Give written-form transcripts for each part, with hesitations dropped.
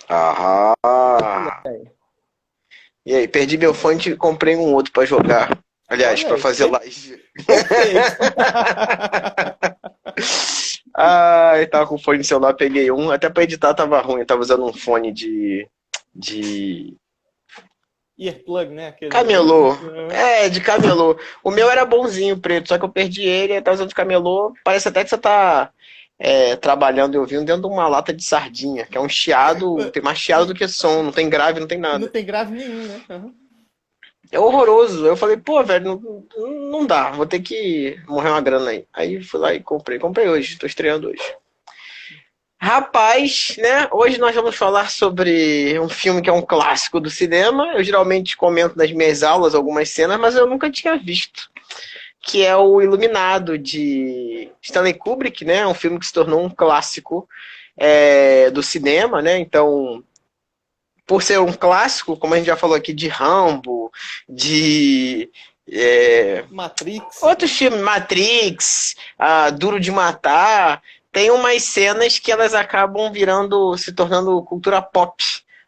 Ah. Olha aí. E aí, perdi meu fone e comprei um outro pra jogar. Aliás, Olha pra aí. fazer live. Perfeito. Ai, tava com fone de celular, peguei um. Até pra editar tava ruim. Eu tava usando um fone de Earplug, né? Aquele. camelô. É, de camelô. O meu era bonzinho, preto, só que eu perdi ele, aí tava usando de camelô. Parece até que você tá trabalhando e ouvindo dentro de uma lata de sardinha, que é um chiado, tem mais chiado do E, que som, não tem grave, não tem e não nada. tem grave nenhum, né? Aham. É horroroso. Eu falei, pô, velho, não dá, vou ter que morrer uma grana aí. Aí fui lá e comprei. Comprei hoje, tô estreando hoje. Rapaz, né? Hoje nós vamos falar sobre um filme que é um clássico do cinema. Eu geralmente comento nas minhas aulas algumas cenas, mas eu nunca tinha visto. Que é o Iluminado, de Stanley Kubrick, né? Um filme que se tornou um clássico do cinema, né? Então, por ser um clássico, como a gente já falou aqui, de Rambo, de Matrix. outros filmes, Matrix, Duro de Matar, tem umas cenas que elas acabam virando, se tornando cultura pop,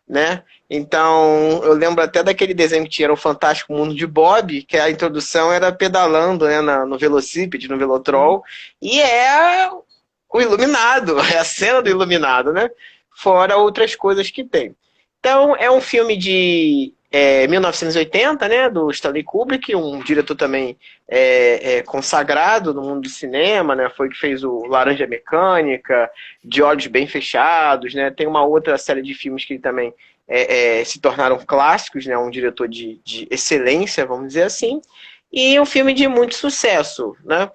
né? Então, eu lembro até daquele desenho que tinha o Fantástico Mundo de Bob, que a introdução era pedalando, né, no velocípede, no Uhum. Velotrol, e é o Iluminado, é a cena do Iluminado, né? Fora outras coisas que tem. Então, é um filme de 1980, né, do Stanley Kubrick, um diretor também consagrado no mundo do cinema, né, foi que fez o Laranja Mecânica, De Olhos Bem Fechados, né, tem uma outra série de filmes que também se tornaram clássicos, né, um diretor de excelência, vamos dizer assim, e um filme de muito sucesso, né,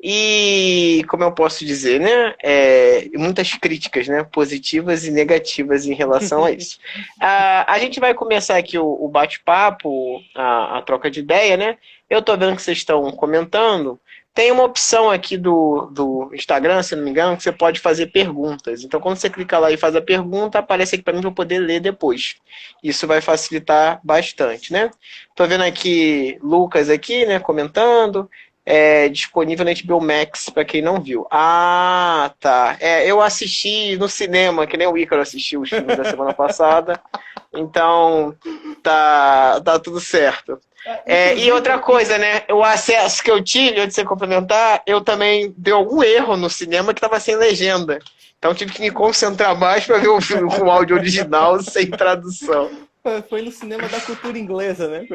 e como eu posso dizer, né, muitas críticas, né, positivas e negativas em relação a isso. A gente vai começar aqui o bate-papo, a troca de ideia, né? Eu tô vendo que vocês estão comentando. Tem uma opção aqui do Instagram, se não me engano, que você pode fazer perguntas. Então, quando você clica lá e faz a pergunta, aparece aqui para mim para eu poder ler depois. Isso vai facilitar bastante, né? Tô vendo aqui Lucas aqui, né, comentando. Disponível na HBO Max para quem não viu. Ah, tá. Eu assisti no cinema, que nem o Ícaro assistiu os filmes da semana passada. Então, tá tudo certo. E outra Inclusive, coisa, né? O acesso que eu tive, antes de você complementar, eu também dei algum erro no cinema que estava sem legenda. Então tive que me concentrar mais para ver o filme com o áudio original, sem tradução. foi no cinema da cultura inglesa, né?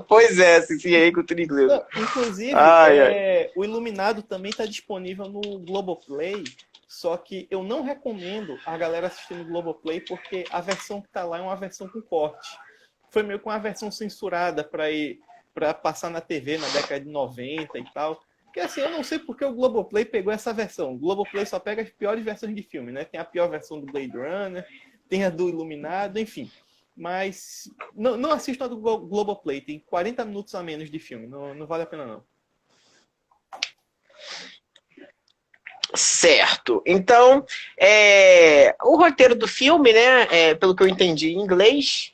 Pois é, sim, aí cultura inglesa. Não, inclusive, Ai, ai. o Iluminado também está disponível no Globoplay, só que eu não recomendo a galera assistir no Globoplay porque a versão que está lá é uma versão com corte. Foi meio que uma versão censurada para passar na TV na década de 90 e tal. Que assim, eu não sei porque o Globoplay pegou essa versão. O Globoplay só pega as piores versões de filme, né? Tem a pior versão do Blade Runner, tem a do Iluminado, enfim. Mas não assistam a do Globoplay, tem 40 minutos a menos de filme, não vale a pena não. Certo. Então, o roteiro do filme, né, pelo que eu entendi em inglês,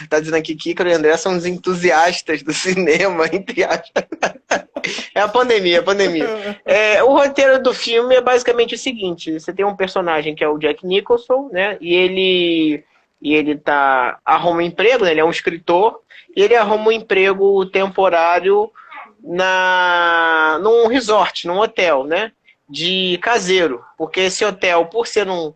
tá dizendo aqui que Ícaro e André são os entusiastas do cinema, entre aspas. É a pandemia, é a pandemia. O roteiro do filme é basicamente o seguinte: você tem um personagem que é o Jack Nicholson, né, e ele arruma um emprego, né, ele é um escritor, e ele arruma um emprego temporário num resort, num hotel, né? De caseiro. Porque esse hotel, por ser um.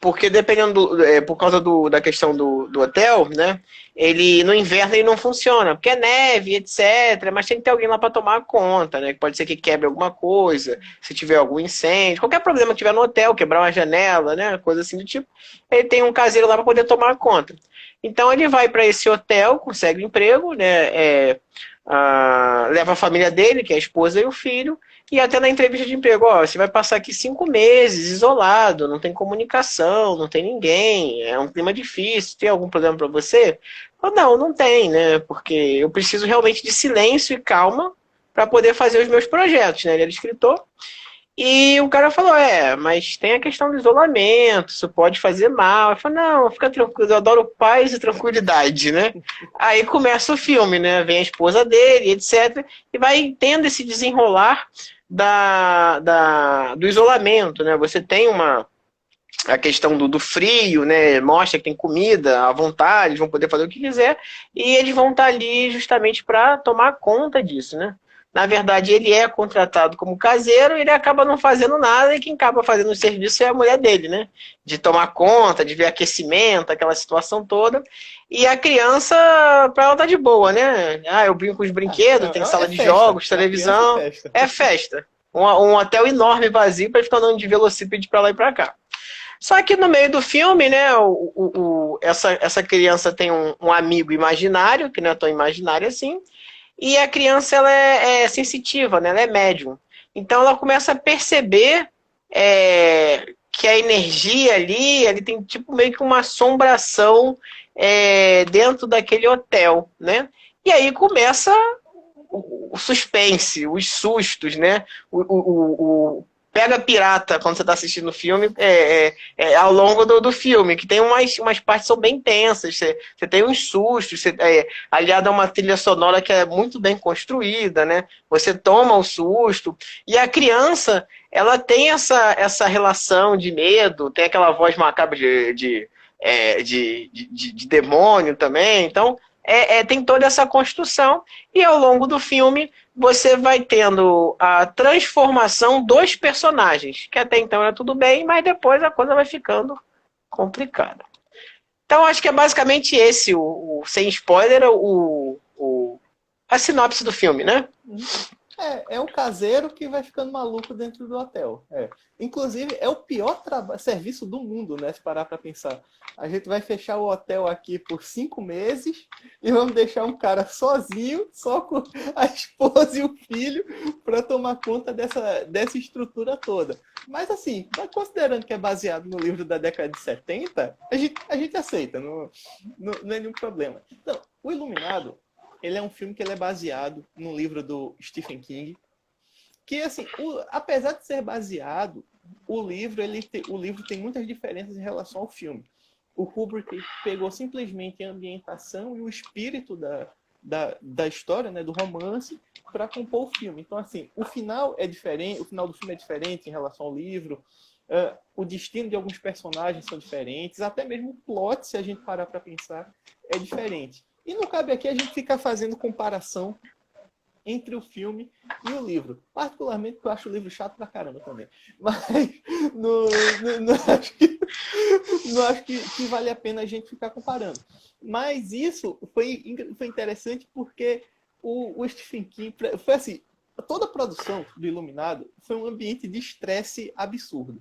Porque dependendo por causa da questão do hotel, né? Ele no inverno ele não funciona, porque é neve, etc. Mas tem que ter alguém lá para tomar conta, né? Pode ser que quebre alguma coisa, se tiver algum incêndio, qualquer problema que tiver no hotel, quebrar uma janela, né? Coisa assim do tipo. Ele tem um caseiro lá para poder tomar conta. Então ele vai para esse hotel, consegue um emprego, né? Leva a família dele, que é a esposa e o filho, e até na entrevista de emprego, ó, você vai passar aqui 5 meses isolado, não tem comunicação, não tem ninguém, é um clima difícil, tem algum problema para você? Não tem, né? Porque eu preciso realmente de silêncio e calma para poder fazer os meus projetos, né? Ele era escritor. E o cara falou, mas tem a questão do isolamento, isso pode fazer mal. Eu falei, não, fica tranquilo, eu adoro paz e tranquilidade, né? Aí começa o filme, né? Vem a esposa dele, etc. E vai tendo esse desenrolar do isolamento, né? Você tem a questão do frio, né? Mostra que tem comida à vontade, eles vão poder fazer o que quiser, e eles vão estar ali justamente para tomar conta disso, né? Na verdade, ele é contratado como caseiro e ele acaba não fazendo nada, e quem acaba fazendo o serviço é a mulher dele, né? De tomar conta, de ver aquecimento, aquela situação toda. E a criança, para ela tá de boa, né? Ah, eu brinco com os brinquedos, tem sala de festa. jogos, A criança televisão. festa. É festa. Um hotel enorme vazio para ficar andando de velocípede para lá e para cá. Só que no meio do filme, né, essa criança tem um amigo imaginário, que não é tão imaginário assim, e a criança ela é sensitiva, né, ela é médium. Então ela começa a perceber que a energia ali tem tipo meio que uma assombração dentro daquele hotel, né? E aí começa o suspense, os sustos, né? O pega pirata quando você está assistindo o filme ao longo do filme, que tem umas partes que são bem tensas, você tem uns sustos, aliado a uma trilha sonora que é muito bem construída, né? Você toma o susto, e a criança ela tem essa relação de medo, tem aquela voz macabra de demônio também, então tem toda essa construção, e ao longo do filme você vai tendo a transformação dos personagens, que até então era tudo bem, mas depois a coisa vai ficando complicada. Então acho que é basicamente esse, sem spoiler, a sinopse do filme, né? É o caseiro que vai ficando maluco dentro do hotel. Inclusive, é o pior serviço do mundo, né? Se parar para pensar. A gente vai fechar o hotel aqui por 5 meses e vamos deixar um cara sozinho, só com a esposa e o filho, para tomar conta dessa estrutura toda. Mas assim, considerando que é baseado no livro da década de 70, a gente aceita, não é nenhum problema. Então, o Iluminado, ele é um filme que ele é baseado no livro do Stephen King, que assim, apesar de ser baseado, o livro tem muitas diferenças em relação ao filme. O Kubrick pegou simplesmente a ambientação e o espírito da história, né, do romance, para compor o filme. Então, assim, o final é diferente, o final do filme é diferente em relação ao livro. O destino de alguns personagens são diferentes, até mesmo o plot, se a gente parar para pensar, é diferente. E não cabe aqui a gente ficar fazendo comparação entre o filme e o livro. Particularmente porque eu acho o livro chato pra caramba também. Mas não acho que vale a pena a gente ficar comparando. Mas isso foi interessante porque o Stephen King... Foi assim, toda a produção do Iluminado foi um ambiente de estresse absurdo.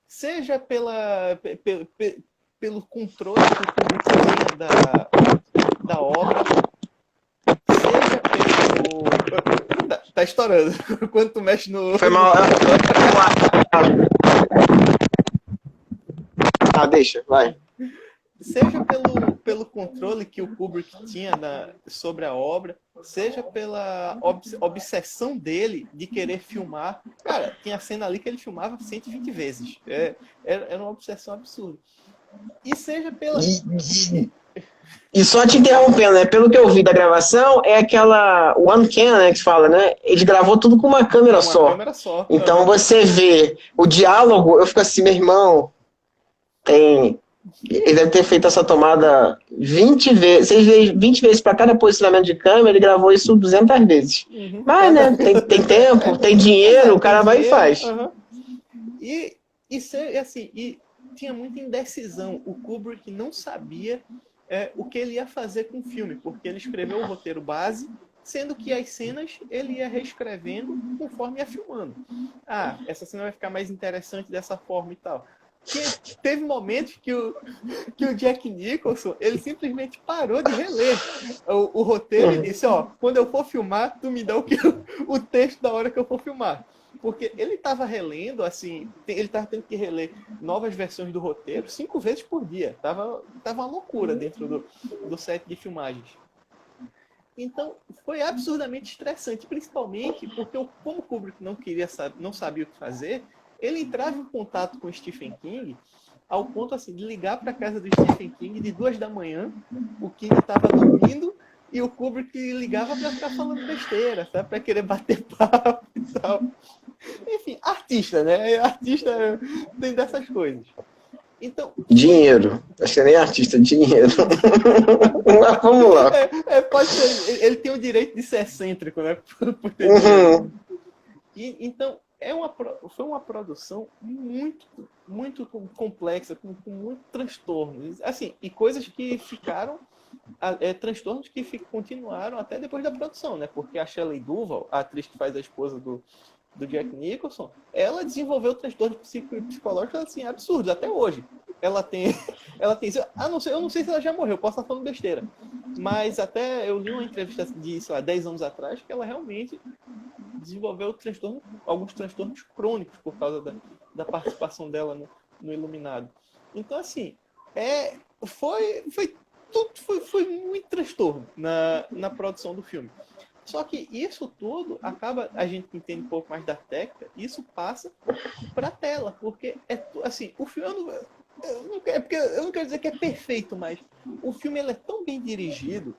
Seja pelo controle que o público tinha da obra, seja pelo... Tá estourando. Quando tu mexe no... Foi mal. Deixa, vai. Seja pelo controle que o Kubrick tinha sobre a obra, seja pela obsessão dele de querer filmar. Cara, tinha cena ali que ele filmava 120 vezes. Era uma obsessão absurda. E seja pela... E só te interrompendo, né? Pelo que eu vi da gravação, é aquela One Cam, né, que se fala, né? Ele gravou tudo com uma câmera só. Então você vê o diálogo, eu fico assim, meu irmão, ele deve ter feito essa tomada 20 vezes, 20 vezes para cada posicionamento de câmera, ele gravou isso 200 vezes. Uhum. Mas, né, tem tempo, tem dinheiro, o cara vai e faz. Uhum. E assim, e tinha muita indecisão. O Kubrick não sabia o que ele ia fazer com o filme, porque ele escreveu o roteiro base, sendo que as cenas ele ia reescrevendo conforme ia filmando. Essa cena vai ficar mais interessante dessa forma e tal. Teve momentos que o Jack Nicholson, ele simplesmente parou de reler o roteiro e disse, quando eu for filmar, tu me dá o texto da hora que eu for filmar. Porque ele estava relendo, assim, ele estava tendo que reler novas versões do roteiro 5 vezes por dia. Tava uma loucura dentro do set de filmagens. Então, foi absurdamente estressante, principalmente porque, como o Kubrick não sabia o que fazer, ele entrava em contato com o Stephen King ao ponto assim, de ligar para a casa do Stephen King de 2 da manhã, o King estava dormindo e o Kubrick ligava para ficar falando besteira, sabe? Para querer bater papo e tal. Enfim, artista, né? Artista tem dessas coisas. Então, dinheiro. Acho que nem artista, dinheiro. Mas vamos lá. Pode ser. Ele tem o direito de ser excêntrico, né? Por ter então, foi uma produção muito complexa, com muito transtorno. Assim, e coisas que ficaram... transtornos que continuaram até depois da produção, né? Porque a Shelley Duvall, a atriz que faz a esposa do Jack Nicholson, ela desenvolveu transtornos psicológicos assim, absurdos, até hoje. Ela tem eu não sei se ela já morreu, posso estar falando besteira. Mas até eu li uma entrevista de, sei lá, 10 anos atrás, que ela realmente desenvolveu alguns transtornos crônicos por causa da participação dela no Iluminado. Então, assim, foi muito transtorno na produção do filme. Só que isso tudo acaba, a gente entende um pouco mais da técnica, isso passa para a tela, porque assim, o filme eu não quero dizer que é perfeito, mas o filme ele é tão bem dirigido,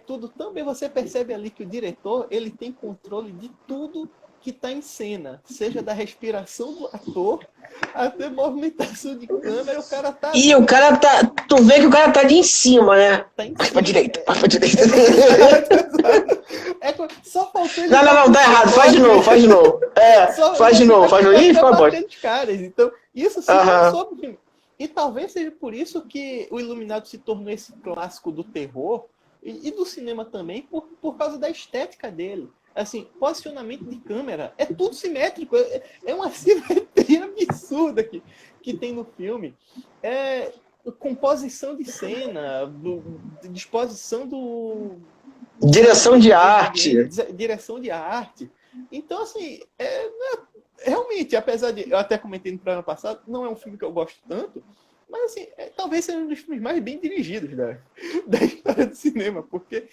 tudo tão bem, você percebe ali que o diretor, ele tem controle de tudo que está em cena, seja da respiração do ator até movimentação de câmera, o cara tá... E o cara tá... Tu vê que o cara tá de em cima, né? Tá em cima. Vai pra direita, vai pra direita. Só faltou ele... Não, tá errado, faz de novo. Faz de novo. Ih, ficou bom. Então, isso sim é sobre o filme. E talvez seja por isso que o Iluminado se tornou esse clássico do terror e do cinema também, por causa da estética dele. Assim, posicionamento de câmera é tudo simétrico, é uma simetria absurda que tem no filme. Composição de cena, disposição do... Direção de arte. Direção de arte. Então, assim, realmente, apesar de... Eu até comentei no programa passado, não é um filme que eu gosto tanto, mas, assim, talvez seja um dos filmes mais bem dirigidos da história do cinema, porque...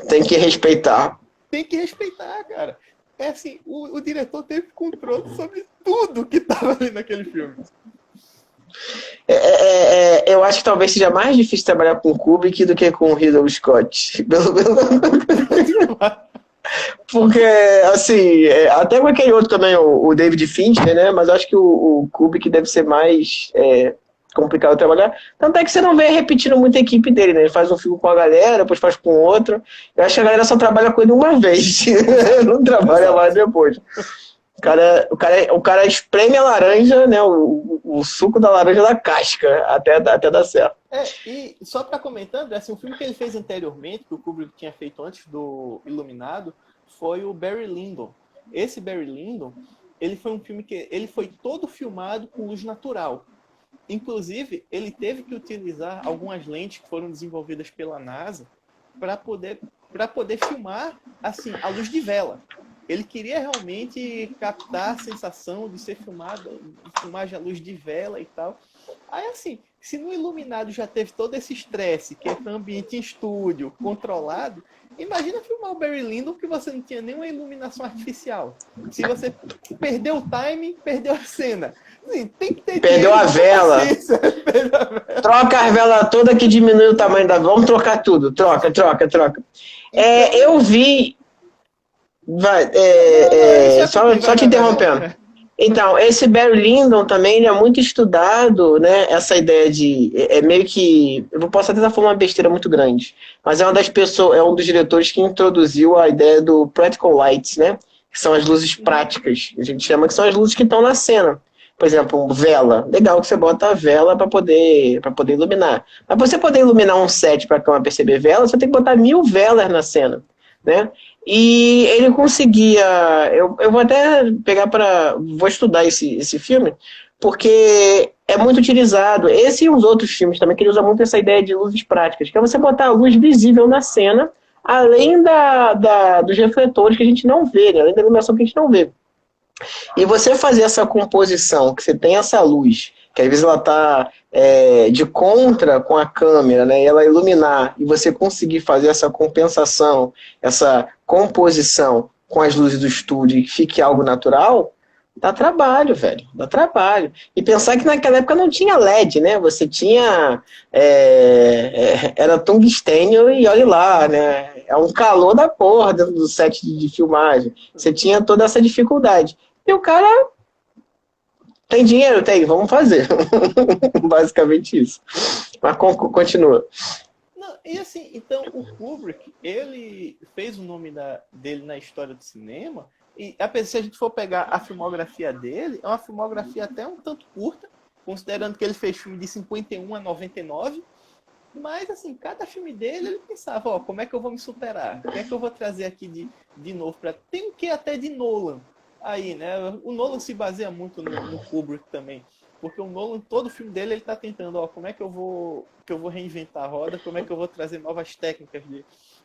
Tem que respeitar. Tem que respeitar, cara. Assim, o diretor teve controle sobre tudo que estava ali naquele filme. Eu acho que talvez seja mais difícil trabalhar com o Kubrick do que com o Ridley Scott. Porque, assim, até com aquele outro também, o David Fincher, né? Mas acho que o Kubrick deve ser mais... complicado de trabalhar, tanto é que você não vê repetindo muita equipe dele, né? Ele faz um filme com a galera, depois faz com outro. Eu acho que a galera só trabalha com ele uma vez, não trabalha mais depois. O cara espreme a laranja, né? O suco da laranja da casca, até dar certo. E só para comentar, assim, um filme que ele fez anteriormente, que o Kubrick tinha feito antes do Iluminado, foi o Barry Lyndon. Esse Barry Lyndon, ele foi um filme que ele foi todo filmado com luz natural. Inclusive, ele teve que utilizar algumas lentes que foram desenvolvidas pela NASA para poder filmar assim, à luz de vela. Ele queria realmente captar a sensação de ser filmagem à luz de vela e tal. Aí, assim, se no Iluminado já teve todo esse estresse, que é um ambiente em estúdio, controlado, imagina filmar o Barry Lyndon que você não tinha nenhuma iluminação artificial. Se você perdeu o timing, perdeu a cena. Assim, tem que ter perdeu a vela. Troca a vela toda que diminui o tamanho da vela. Vamos trocar tudo. Troca. Eu vi... Só te interrompendo. Então, esse Barry Lyndon também, ele é muito estudado, né? Essa ideia de... meio que... Eu posso até estar falando uma besteira muito grande, mas é um dos diretores que introduziu a ideia do practical lights, né? Que são as luzes práticas. A gente chama que são as luzes que estão na cena. Por exemplo, vela. Legal que você bota a vela para poder iluminar. Mas para você poder iluminar um set para a câmera perceber vela, você tem que botar 1000 velas na cena, né? E ele conseguia... Eu vou até pegar vou estudar esse filme, porque é muito utilizado. Esse e os outros filmes também, que ele usa muito essa ideia de luzes práticas, que é você botar a luz visível na cena, além dos refletores que a gente não vê, né? Além da iluminação que a gente não vê. E você fazer essa composição, que você tem essa luz, que às vezes ela está de contra com a câmera, né? E ela iluminar, e você conseguir fazer essa compensação, essa composição com as luzes do estúdio e que fique algo natural, dá trabalho, velho. Dá trabalho. E pensar que naquela época não tinha LED, né? Você tinha... era tungstênio e olha lá, né? É um calor da porra dentro do set de filmagem. Você tinha toda essa dificuldade. E o cara... Tem dinheiro? Tem. Vamos fazer. Basicamente isso. Mas continua. Não, e assim, então o Kubrick, ele fez o nome dele na história do cinema. E apesar, se a gente for pegar a filmografia dele, é uma filmografia até um tanto curta, considerando que ele fez filme de 51 a 99. Mas, assim, cada filme dele, ele pensava, ó, como é que eu vou me superar? O que é que eu vou trazer aqui de novo? Tem o que até de Nolan aí, né? O Nolan se baseia muito no Kubrick também. Porque o Nolan, todo filme dele, ele tá tentando, ó, como é que eu vou reinventar a roda? Como é que eu vou trazer novas técnicas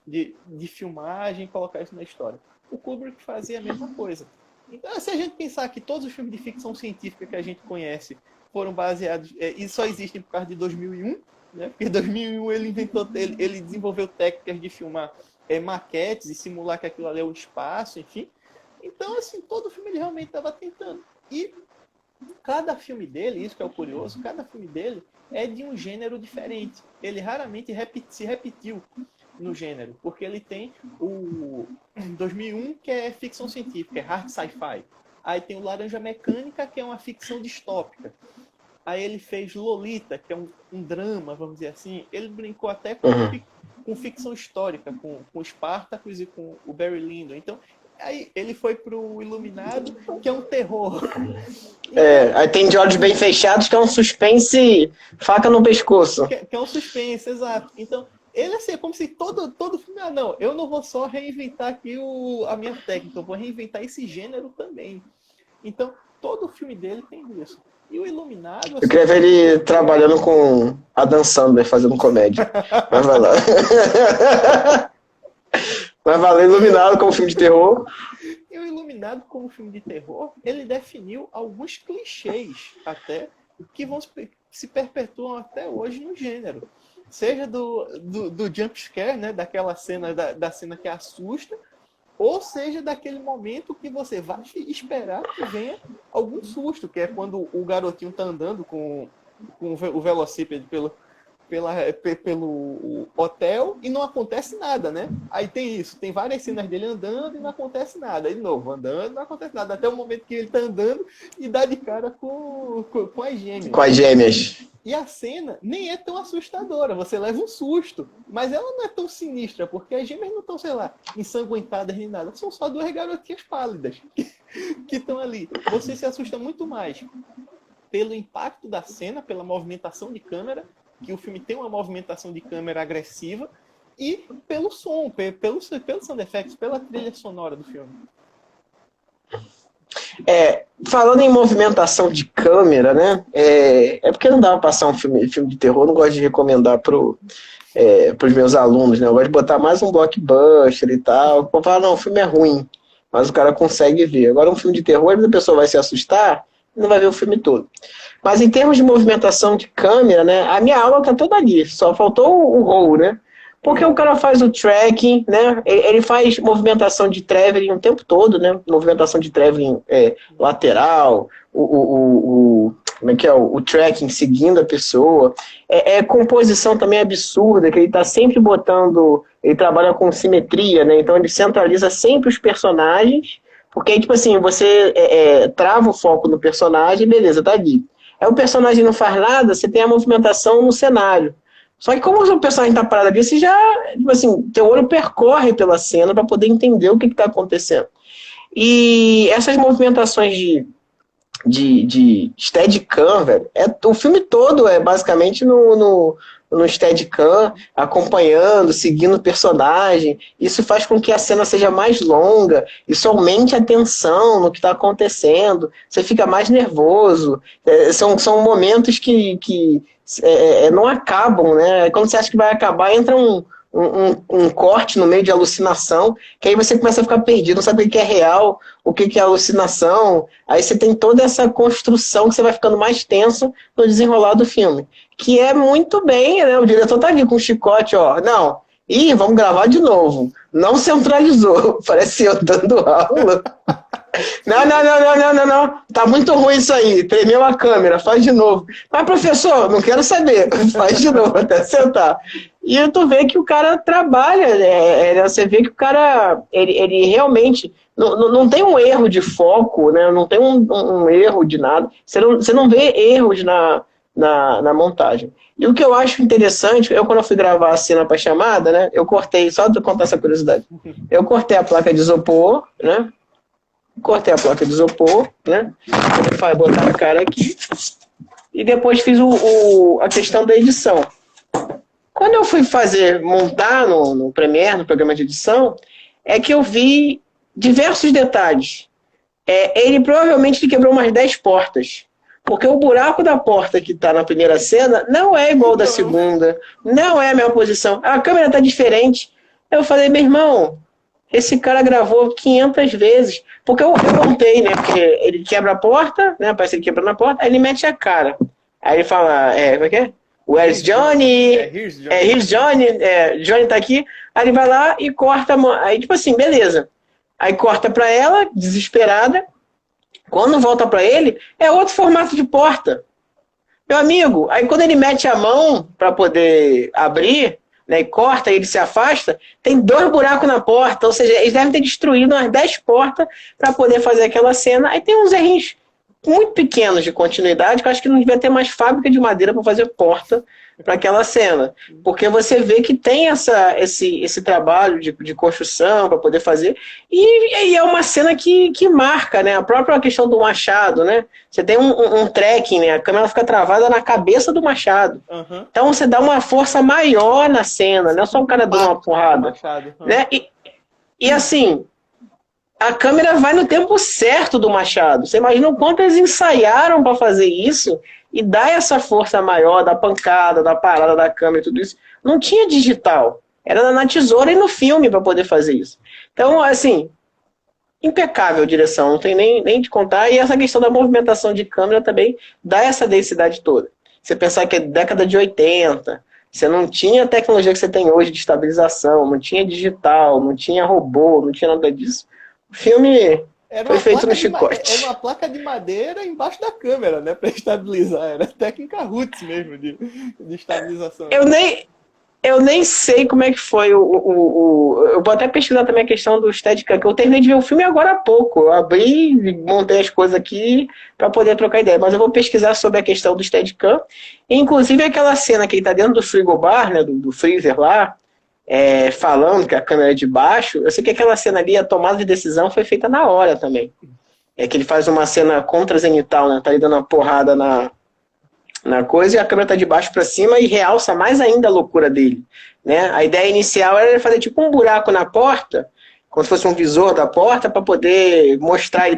de filmagem e colocar isso na história? O Kubrick fazia a mesma coisa. Então, se a gente pensar que todos os filmes de ficção científica que a gente conhece foram baseados... e só existem por causa de 2001, né? Porque em 2001 ele desenvolveu técnicas de filmar maquetes e simular que aquilo ali é o espaço, enfim. Então, assim, todo filme ele realmente estava tentando. E cada filme dele, isso que é o curioso, cada filme dele é de um gênero diferente. Ele raramente se repetiu no gênero, porque ele tem o 2001, que é ficção científica, é hard sci-fi. Aí tem o Laranja Mecânica, que é uma ficção distópica. Aí ele fez Lolita, que é um drama, vamos dizer assim. Ele brincou até com ficção histórica, com Spartacus e com o Barry Lyndon. Então, aí ele foi pro Iluminado, que é um terror. Aí tem De Olhos Bem Fechados, que é um suspense, faca no pescoço. Que é um suspense, exato. Então, ele assim, é como se todo filme... não, eu não vou só reinventar aqui a minha técnica, eu vou reinventar esse gênero também. Então, todo filme dele tem isso. E o Iluminado... Assim, eu queria ver ele trabalhando com Adam Sandler, fazendo comédia. Mas vai lá. Mas valeu, Iluminado como filme de terror. E o Iluminado como filme de terror, ele definiu alguns clichês até, que se perpetuam até hoje no gênero. Seja do jump scare, né, daquela cena, da cena que assusta, ou seja daquele momento que você vai esperar que venha algum susto, que é quando o garotinho tá andando com o velocípede pelo hotel e não acontece nada, né? Aí tem várias cenas dele andando e não acontece nada. Aí de novo, andando e não acontece nada. Até o momento que ele tá andando e dá de cara com as gêmeas. Com as gêmeas. E a cena nem é tão assustadora, você leva um susto, mas ela não é tão sinistra, porque as gêmeas não estão, sei lá, ensanguentadas nem nada, são só duas garotinhas pálidas que estão ali. Você se assusta muito mais pelo impacto da cena, pela movimentação de câmera, que o filme tem uma movimentação de câmera agressiva, e pelo som, pelos sound effects, pela trilha sonora do filme. Falando em movimentação de câmera, né? É porque não dá pra passar um filme de terror, eu não gosto de recomendar pros meus alunos, né? Eu gosto de botar mais um blockbuster e tal. Eu falo, não, o filme é ruim, mas o cara consegue ver. Agora, um filme de terror, a pessoa vai se assustar e não vai ver o filme todo. Mas em termos de movimentação de câmera, né? A minha aula tá toda ali, só faltou o roll, né? Porque o cara faz o tracking, né? Ele faz movimentação de traveling o tempo todo, né? Movimentação de traveling lateral, como é que é? O tracking seguindo a pessoa. Composição também absurda, que ele está sempre botando... Ele trabalha com simetria, né? Então ele centraliza sempre os personagens, porque aí, tipo assim, você trava o foco no personagem, beleza, tá ali. Aí o personagem não faz nada, você tem a movimentação no cenário. Só que como o personagem tá parado ali, você já, tipo assim, teu olho percorre pela cena para poder entender o que está acontecendo. E essas movimentações de Steadicam, velho, o filme todo é basicamente no Steadicam, acompanhando, seguindo o personagem. Isso faz com que a cena seja mais longa, isso aumente a tensão no que está acontecendo, você fica mais nervoso. São momentos que não acabam, né? Quando você acha que vai acabar, entra um corte no meio de alucinação, que aí você começa a ficar perdido, não sabe o que é real, o que é alucinação. Aí você tem toda essa construção que você vai ficando mais tenso no desenrolar do filme. Que é muito bem, né? O diretor tá ali com o chicote, ó. Não, vamos gravar de novo. Não centralizou. Parece eu dando aula. Não, não, não, não, não, não, não. Tá muito ruim isso aí. Tremeu a câmera, faz de novo. Mas, professor, não quero saber. Faz de novo até sentar. E tu vê que o cara trabalha, você vê que o cara, ele realmente não tem um erro de foco, né? Não tem um erro de nada. Você não vê erros na montagem. E o que eu acho interessante, quando eu fui gravar a cena para chamada, né? Eu cortei, só para contar essa curiosidade, eu cortei a placa de isopor, né? Cortei a placa de isopor, né? Botar a cara aqui. E depois fiz a questão da edição. Quando eu fui montar no Premiere, no programa de edição, é que eu vi diversos detalhes. Ele provavelmente quebrou umas 10 portas. Porque o buraco da porta que está na primeira cena não é igual ao da segunda. Não é a mesma posição. A câmera está diferente. Eu falei, meu irmão, esse cara gravou 500 vezes. Porque eu contei, né? Porque ele quebra a porta, né? Parece que ele quebra na porta, aí ele mete a cara. Aí ele fala, como é que é? Where's Johnny? Here's Johnny. Johnny tá aqui. Aí ele vai lá e corta a mão. Aí, tipo assim, beleza. Aí corta pra ela, desesperada. Quando volta pra ele, é outro formato de porta. Meu amigo, aí quando ele mete a mão pra poder abrir, né, e corta e ele se afasta, tem 2 buracos na porta. Ou seja, eles devem ter destruído umas 10 portas para poder fazer aquela cena. Aí tem uns errinhos muito pequenos de continuidade, que eu acho que não devia ter mais fábrica de madeira para fazer porta para aquela cena. Porque você vê que tem esse trabalho de construção para poder fazer. E é uma cena que marca, né? A própria questão do machado, né? Você tem um tracking, né? A câmera fica travada na cabeça do machado. Uhum. Então você dá uma força maior na cena, não é só o cara dando uma porrada. Né? E assim, a câmera vai no tempo certo do machado. Você imagina o quanto eles ensaiaram para fazer isso e dar essa força maior da pancada, da parada da câmera e tudo isso. Não tinha digital. Era na tesoura e no filme para poder fazer isso. Então, assim, impecável a direção, não tem nem de contar. E essa questão da movimentação de câmera também dá essa densidade toda. Você pensar que é década de 80, você não tinha a tecnologia que você tem hoje de estabilização, não tinha digital, não tinha robô, não tinha nada disso. O filme foi feito no chicote. Era uma placa de madeira embaixo da câmera, né? Para estabilizar. Era técnica roots mesmo de estabilização. Eu nem sei como é que foi eu vou até pesquisar também a questão do Steadicam, que eu terminei de ver o filme agora há pouco. Eu abri, montei as coisas aqui para poder trocar ideia. Mas eu vou pesquisar sobre a questão do Steadicam. Inclusive aquela cena que ele está dentro do frigobar, né, do freezer lá, falando que a câmera é de baixo. Eu sei que aquela cena ali, a tomada de decisão foi feita na hora também. É que ele faz uma cena contra-zenital, né? Tá ali dando uma porrada na coisa e a câmera tá de baixo para cima e realça mais ainda a loucura dele, né? A ideia inicial era fazer tipo um buraco na porta, como se fosse um visor da porta, para poder mostrar ele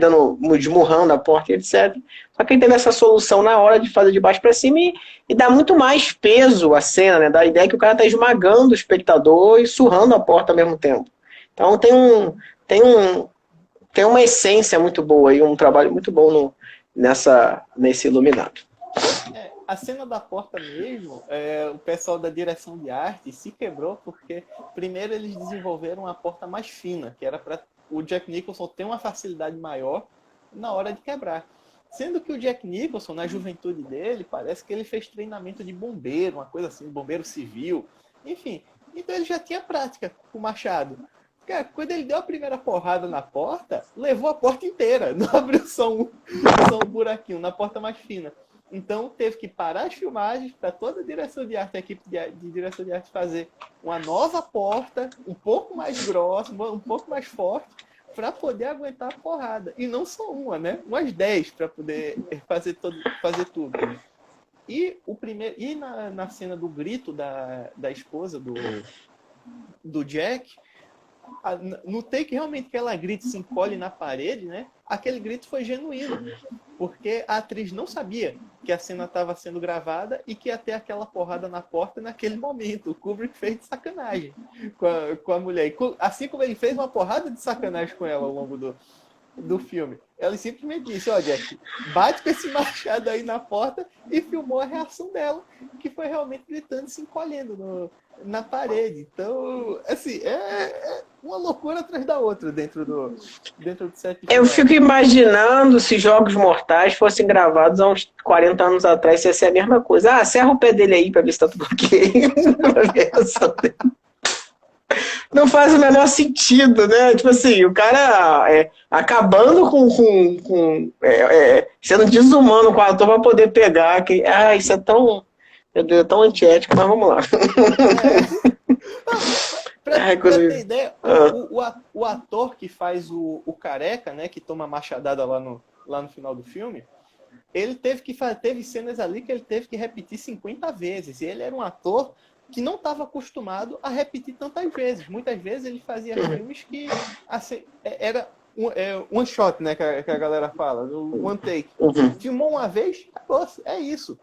esmurrando a porta e etc. Só que ele teve essa solução na hora de fazer de baixo para cima e dá muito mais peso à cena, né? Dá a ideia que o cara tá esmagando o espectador e surrando a porta ao mesmo tempo. Então tem uma essência muito boa e um trabalho muito bom nesse iluminado. A cena da porta mesmo, o pessoal da direção de arte se quebrou porque primeiro eles desenvolveram uma porta mais fina, que era para o Jack Nicholson ter uma facilidade maior na hora de quebrar. Sendo que o Jack Nicholson, na juventude dele, parece que ele fez treinamento de bombeiro, uma coisa assim, bombeiro civil, enfim. Então ele já tinha prática com o machado. Cara, quando ele deu a primeira porrada na porta, levou a porta inteira, não abriu só um buraquinho, na porta mais fina. Então teve que parar as filmagens para toda a direção de arte, a equipe de direção de arte fazer uma nova porta, um pouco mais grossa, um pouco mais forte, para poder aguentar a porrada. E não só uma, né? Umas 10 para poder fazer tudo. E na cena do grito da esposa do Jack, no take realmente que ela grita e se encolhe na parede, né? Aquele grito foi genuíno, porque a atriz não sabia que a cena estava sendo gravada e que ia ter aquela porrada na porta naquele momento. O Kubrick fez de sacanagem com a mulher. Assim como ele fez uma porrada de sacanagem com ela ao longo do filme. Ela simplesmente disse, ó, Jack, bate com esse machado aí na porta, e filmou a reação dela, que foi realmente gritando e se encolhendo na parede. Então, assim, é uma loucura atrás da outra dentro do set de Eu filmagem. fico imaginando se Jogos Mortais fossem gravados há uns 40 anos atrás, ia ser a mesma coisa. Ah, serra o pé dele aí pra ver se tá tudo ok. Pra ver a reação dele. Não faz o menor sentido, né? Tipo assim, o cara acabando sendo desumano com o ator pra poder pegar. Isso é tão, meu Deus, tão antiético, mas vamos lá. Pra ter ideia, o ator que faz o careca, né, que toma machadada lá no final do filme, ele teve cenas ali que ele teve que repetir 50 vezes. E ele era um ator que não estava acostumado a repetir tantas vezes. Muitas vezes ele fazia filmes que assim, era one shot, né, que a galera fala, one take. Filmou uma vez, acabou, é isso.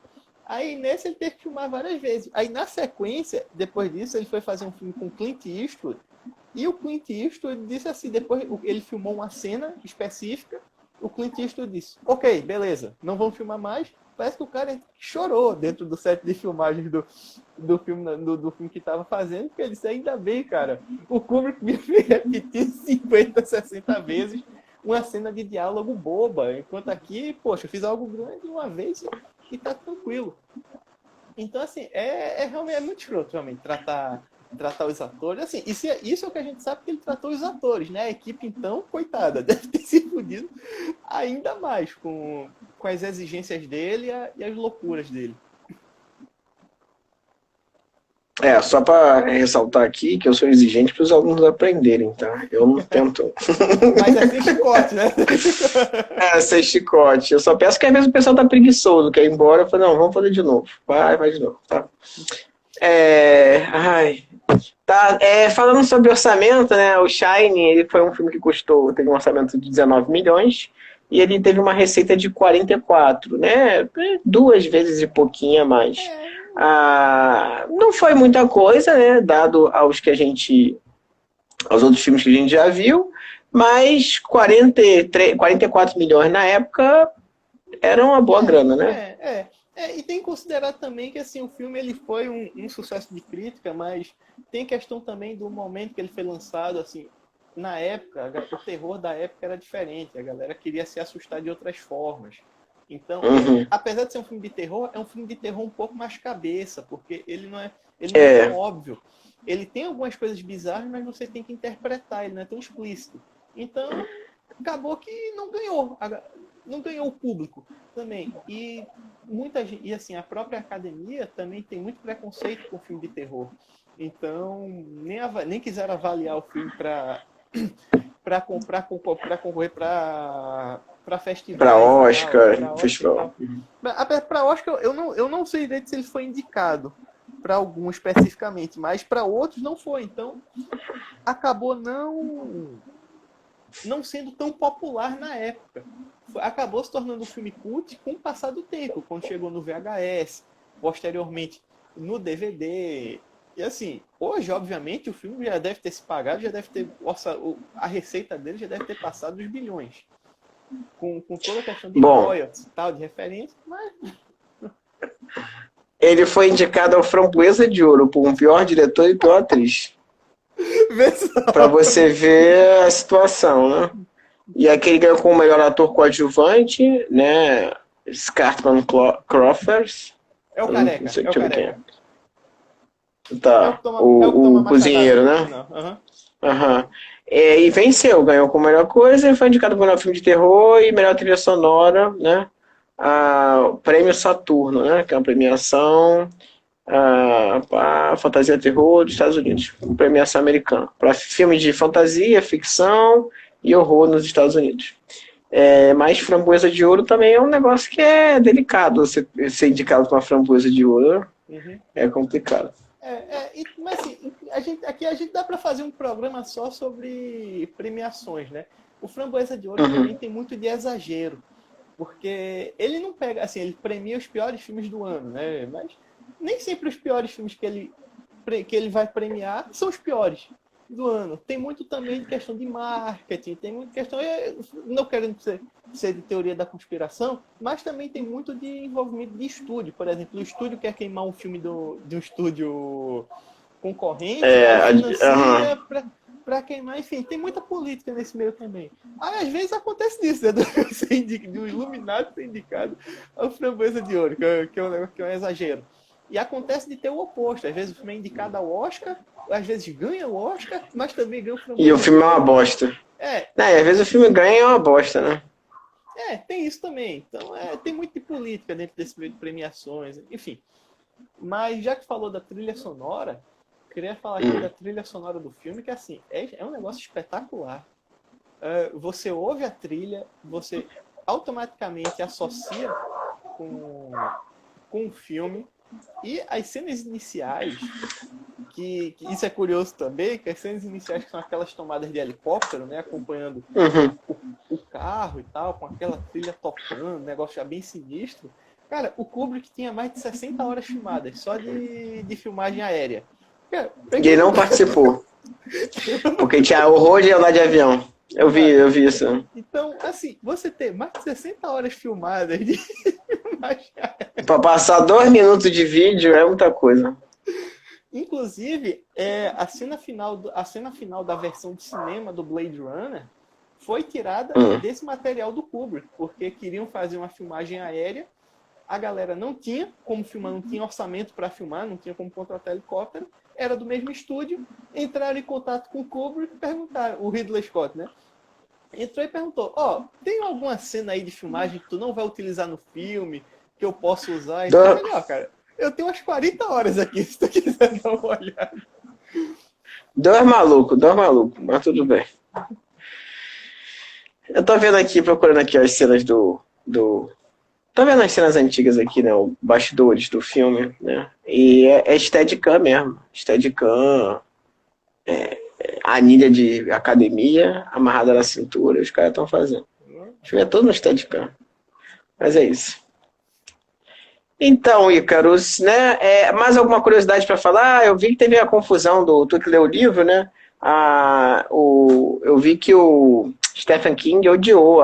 Aí nesse ele teve que filmar várias vezes. Aí na sequência, depois disso, ele foi fazer um filme com Clint Eastwood. E o Clint Eastwood disse assim, depois ele filmou uma cena específica, o Clint Eastwood disse, ok, beleza, não vamos filmar mais. Parece que o cara chorou dentro do set de filmagens do filme que estava fazendo, porque ele disse, ainda bem, cara, o Kubrick me fez repetir 50, 60 vezes uma cena de diálogo boba, enquanto aqui, poxa, eu fiz algo grande uma vez e tá tranquilo. Então, assim, realmente muito escroto, realmente, tratar os atores. Assim, isso é o que a gente sabe, que ele tratou os atores, né? A equipe, então, coitada, deve ter se fudido ainda mais com as exigências dele e as loucuras dele. Só para ressaltar aqui que eu sou exigente para os alunos aprenderem, tá? Eu não tento. Mas é sem chicote, né? Sem chicote. Eu só peço que às vezes o pessoal tá preguiçoso, quer ir embora. Eu falo, não, vamos fazer de novo. Vai de novo, tá? Falando sobre orçamento, né? O Shine, ele foi um filme que teve um orçamento de 19 milhões e ele teve uma receita de 44, né? 2 vezes e pouquinho a mais. Não foi muita coisa, né? Dado aos outros filmes que a gente já viu, mas 44 milhões na época era uma boa grana, né? E tem que considerar também que assim, o filme ele foi um sucesso de crítica, mas tem questão também do momento que ele foi lançado. Assim, na época, o terror da época era diferente, a galera queria se assustar de outras formas. Então, apesar de ser um filme de terror, é um filme de terror um pouco mais cabeça, porque ele não é tão óbvio. Ele tem algumas coisas bizarras, mas você tem que interpretar, ele não é tão explícito. Então, acabou que não ganhou o público também. E muita gente, e assim, a própria academia também tem muito preconceito com o filme de terror. Então, nem quiseram avaliar o filme para concorrer para festival. Para Oscar, festival. Para Oscar, eu não sei direito se ele foi indicado para algum especificamente, mas para outros não foi. Então, acabou não sendo tão popular na época. Acabou se tornando um filme cult com o passar do tempo, quando chegou no VHS, posteriormente no DVD. E assim, hoje, obviamente, o filme já deve ter se pagado, já deve ter a receita dele já deve ter passado dos bilhões. Com toda a questão de royalties e tal, de referência, mas... Ele foi indicado ao Framboesa de Ouro por um pior diretor e pior atriz. Pra você ver a situação, né? E aqui ele ganhou como melhor ator coadjuvante, né? Scartman Crawford. É o careca. Não sei quem é. Tá, o cozinheiro, né? E venceu, ganhou como melhor coisa e foi indicado como melhor filme de terror e melhor trilha sonora, né? O Prêmio Saturno, né? Que é uma premiação para fantasia terror dos Estados Unidos, uma premiação americana, para filmes de fantasia, ficção e horror nos Estados Unidos. Mas Framboesa de Ouro também é um negócio que é delicado, ser indicado para uma Framboesa de Ouro é complicado. Mas assim, aqui a gente dá para fazer um programa só sobre premiações, né? O Framboesa de Ouro também tem muito de exagero, porque ele não pega, assim, ele premia os piores filmes do ano, né? Mas nem sempre os piores filmes que ele vai premiar são os piores do ano. Tem muito também de questão de marketing, tem muita questão, não querendo ser de teoria da conspiração, mas também tem muito de envolvimento de estúdio. Por exemplo, o estúdio quer queimar um filme de um estúdio concorrente, financia para queimar, enfim, tem muita política nesse meio também. Aí, às vezes acontece isso, né? Do Iluminado ser indicado ao Framboesa de Ouro, que é um exagero. E acontece de ter o oposto. Às vezes o filme é indicado ao Oscar, às vezes ganha o Oscar, mas também ganha o Framboesa. E o filme é uma bosta. Às vezes o filme ganha e é uma bosta, né? Tem isso também. Então, tem muito de política dentro desse meio de premiações, enfim. Mas já que falou da trilha sonora, queria falar aqui da trilha sonora do filme, que assim, é um negócio espetacular. Você ouve a trilha, você automaticamente associa com o filme. E as cenas iniciais, que isso é curioso também, que as cenas iniciais são aquelas tomadas de helicóptero, né, acompanhando o carro e tal, com aquela trilha tocando, negócio já bem sinistro. Cara, o Kubrick tinha mais de 60 horas filmadas, só de filmagem aérea. Cara, e ele não participou, porque tinha horror de andar de avião. Eu vi isso. Então, assim, você ter mais de 60 horas filmadas de filmagem aérea... Pra passar 2 minutos de vídeo é muita coisa. Inclusive, a cena final da versão de cinema do Blade Runner foi tirada desse material do Kubrick, porque queriam fazer uma filmagem aérea, a galera não tinha como filmar, não tinha orçamento para filmar, não tinha como contratar helicóptero, era do mesmo estúdio, entraram em contato com o Kubrick e perguntaram, o Ridley Scott, né? Entrou e perguntou, tem alguma cena aí de filmagem que tu não vai utilizar no filme, que eu posso usar? E legal, cara. Eu tenho umas 40 horas aqui, se tu quiser dar uma olhada. Dois malucos, mas tudo bem. Eu tô vendo aqui, procurando aqui as cenas do... Tô vendo as cenas antigas aqui, né? Os bastidores do filme, né? E é Steadicam mesmo. Steadicam, anilha de academia, amarrada na cintura, os caras estão fazendo. O filme é todo no Steadicam. Mas é isso. Então, Ícaros, né? Mais alguma curiosidade para falar? Eu vi que teve a confusão tu que leu o livro, né? Eu vi que o Stephen King odiou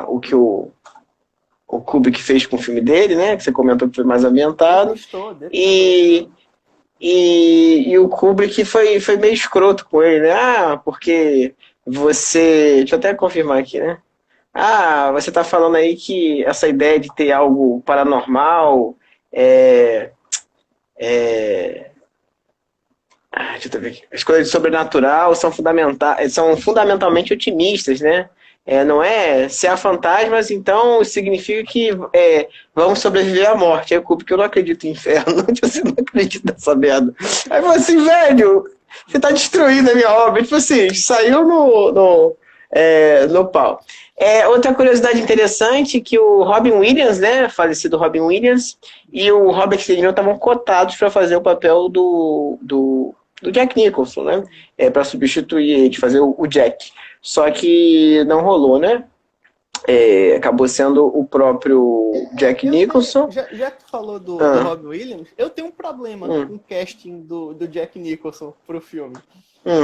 o que o Kubrick fez com o filme dele, né? Que você comentou que foi mais ambientado. E o Kubrick foi meio escroto com ele, né? Porque você... Deixa eu até confirmar aqui, né? Você tá falando aí que essa ideia de ter algo paranormal deixa eu ver aqui. As coisas de sobrenatural são fundamentalmente otimistas, né? Não é? Se há fantasmas, então significa que vamos sobreviver à morte. Aí o Kubrick, eu não acredito em inferno, você não acredita nessa merda. Aí eu falei assim, velho, você tá destruindo a minha obra. Tipo assim, saiu no pau. Outra curiosidade interessante que o Robin Williams, né, falecido Robin Williams, e o Robert De Niro estavam cotados para fazer o papel do Jack Nicholson, né, para substituir ele, fazer o Jack. Só que não rolou, né? Acabou sendo o próprio Jack Nicholson. Já que tu falou do Robin Williams, eu tenho um problema com o casting do Jack Nicholson pro filme.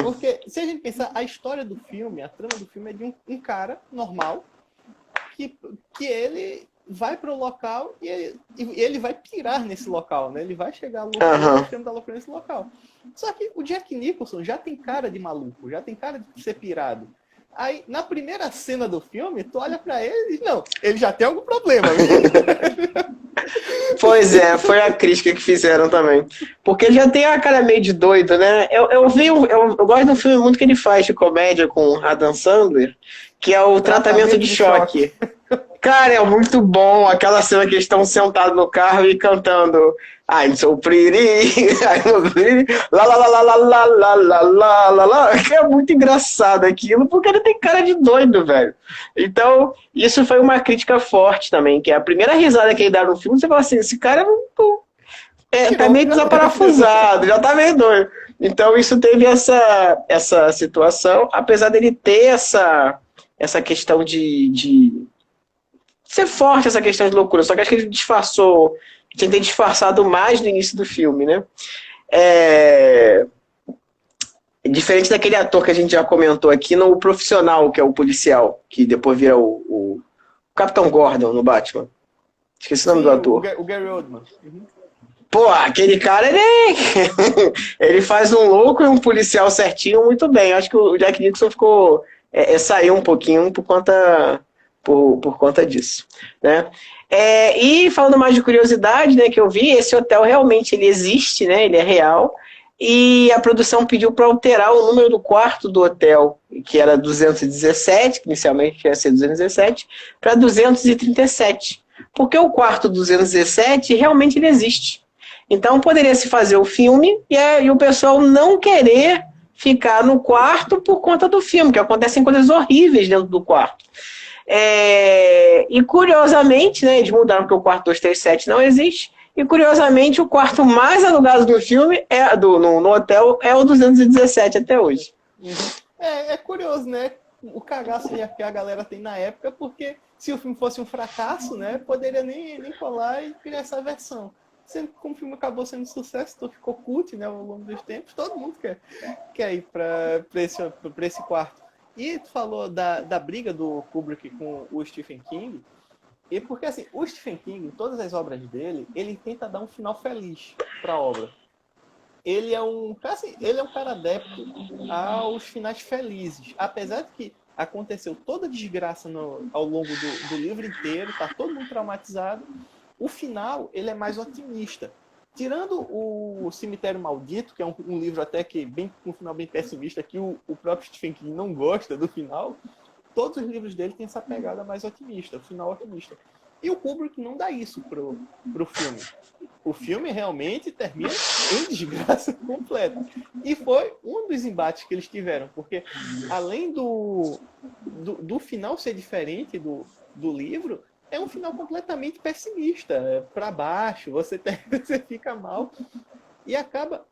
Porque, se a gente pensar, a história do filme, a trama do filme é de um cara normal que ele vai pro local e ele vai pirar nesse local, né? Ele vai chegar louco nesse local. Só que o Jack Nicholson já tem cara de maluco, já tem cara de ser pirado. Aí, na primeira cena do filme, tu olha pra ele e diz, não, ele já tem algum problema. Pois foi a crítica que fizeram também. Porque ele já tem a cara meio de doido, né? Eu gosto do filme muito que ele faz de comédia com Adam Sandler, que é o Tratamento de Choque. Cara, é muito bom aquela cena que eles estão sentados no carro e cantando I'm so pretty, I'm so pretty, lá, lá, lá, lá, lá, lá, lá, lá, lá, lá. É muito engraçado aquilo, porque ele tem cara de doido, velho. Então, isso foi uma crítica forte também, que é a primeira risada que ele dá no filme, você fala assim, esse cara tá meio desaparafusado, já tá meio doido. Então isso teve essa situação, apesar dele ter essa questão de ser forte, essa questão de loucura. Só que acho que ele disfarçou, tinha que ter disfarçado mais no início do filme, né? Diferente daquele ator que a gente já comentou aqui no Profissional, que é o policial, que depois vira o Capitão Gordon no Batman. Esqueci o nome do ator. O Gary Oldman. Uhum. Pô, aquele cara, ele faz um louco e um policial certinho muito bem. Acho que o Jack Nicholson saiu um pouquinho por conta disso, né? E falando mais de curiosidade, né, que eu vi, esse hotel realmente ele existe, né? Ele é real. E a produção pediu para alterar o número do quarto do hotel, que era 217, que inicialmente ia ser 217, para 237. Porque o quarto 217 realmente ele existe. Então poderia se fazer o filme e o pessoal não querer ficar no quarto por conta do filme, que acontecem coisas horríveis dentro do quarto. E curiosamente, né, eles mudaram porque o quarto 237 não existe. E curiosamente, o quarto mais alugado do filme no hotel é o 217 até hoje. É curioso, né? O cagaço que a galera tem na época, porque se o filme fosse um fracasso, né, poderia nem colar e criar essa versão. Sendo que como o filme acabou sendo um sucesso, então ficou cult, né, ao longo dos tempos, todo mundo quer ir para esse quarto. E tu falou da briga do Kubrick com o Stephen King, e porque assim, o Stephen King, em todas as obras dele, ele tenta dar um final feliz para a obra. Ele é um cara adepto aos finais felizes, apesar de que aconteceu toda desgraça ao longo do livro inteiro, tá todo mundo traumatizado. O final, ele é mais otimista. Tirando o Cemitério Maldito, que é um livro até que com um final bem pessimista, que o próprio Stephen King não gosta do final, todos os livros dele têm essa pegada mais otimista, o final otimista. E o Kubrick não dá isso pro filme. O filme realmente termina em desgraça completa. E foi um dos embates que eles tiveram, porque além do final ser diferente do livro, é um final completamente pessimista, para baixo, você fica mal e acaba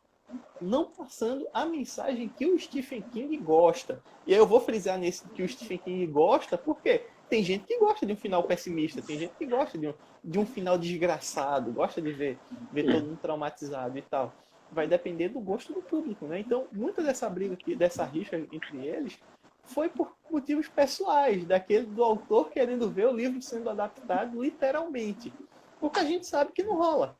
não passando a mensagem que o Stephen King gosta. E aí eu vou frisar nesse que o Stephen King gosta, porque tem gente que gosta de um final pessimista, tem gente que gosta de um final desgraçado, gosta de ver todo mundo traumatizado e tal. Vai depender do gosto do público, né? Então, muita dessa briga, dessa rixa entre eles, foi por motivos pessoais, do autor querendo ver o livro sendo adaptado literalmente. Porque a gente sabe que não rola.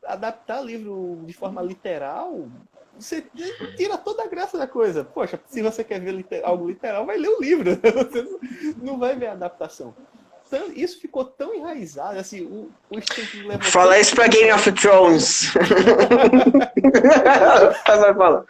Adaptar livro de forma literal, você tira toda a graça da coisa. Poxa, se você quer ver algo literal, vai ler o livro. Você não vai ver a adaptação. Então, isso ficou tão enraizado, assim, o Stephen King levou... Fala isso pra Game of Thrones. Fala.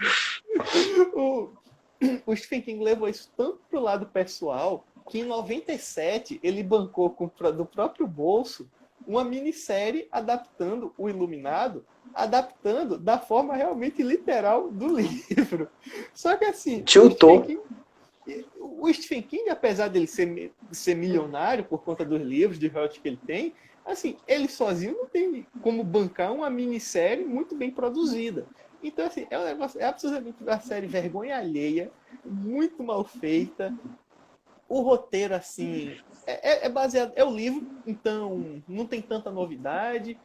O Stephen King levou isso tanto pro lado pessoal, que em 97 ele bancou do próprio bolso uma minissérie adaptando o Iluminado, adaptando da forma realmente literal do livro. Só que assim, o Stephen King, apesar dele ser milionário por conta dos livros de royalties que ele tem, assim, ele sozinho não tem como bancar uma minissérie muito bem produzida. Então, assim, é um negócio, é absolutamente uma série vergonha alheia, muito mal feita. O roteiro, assim, é baseado... É o livro, então não tem tanta novidade.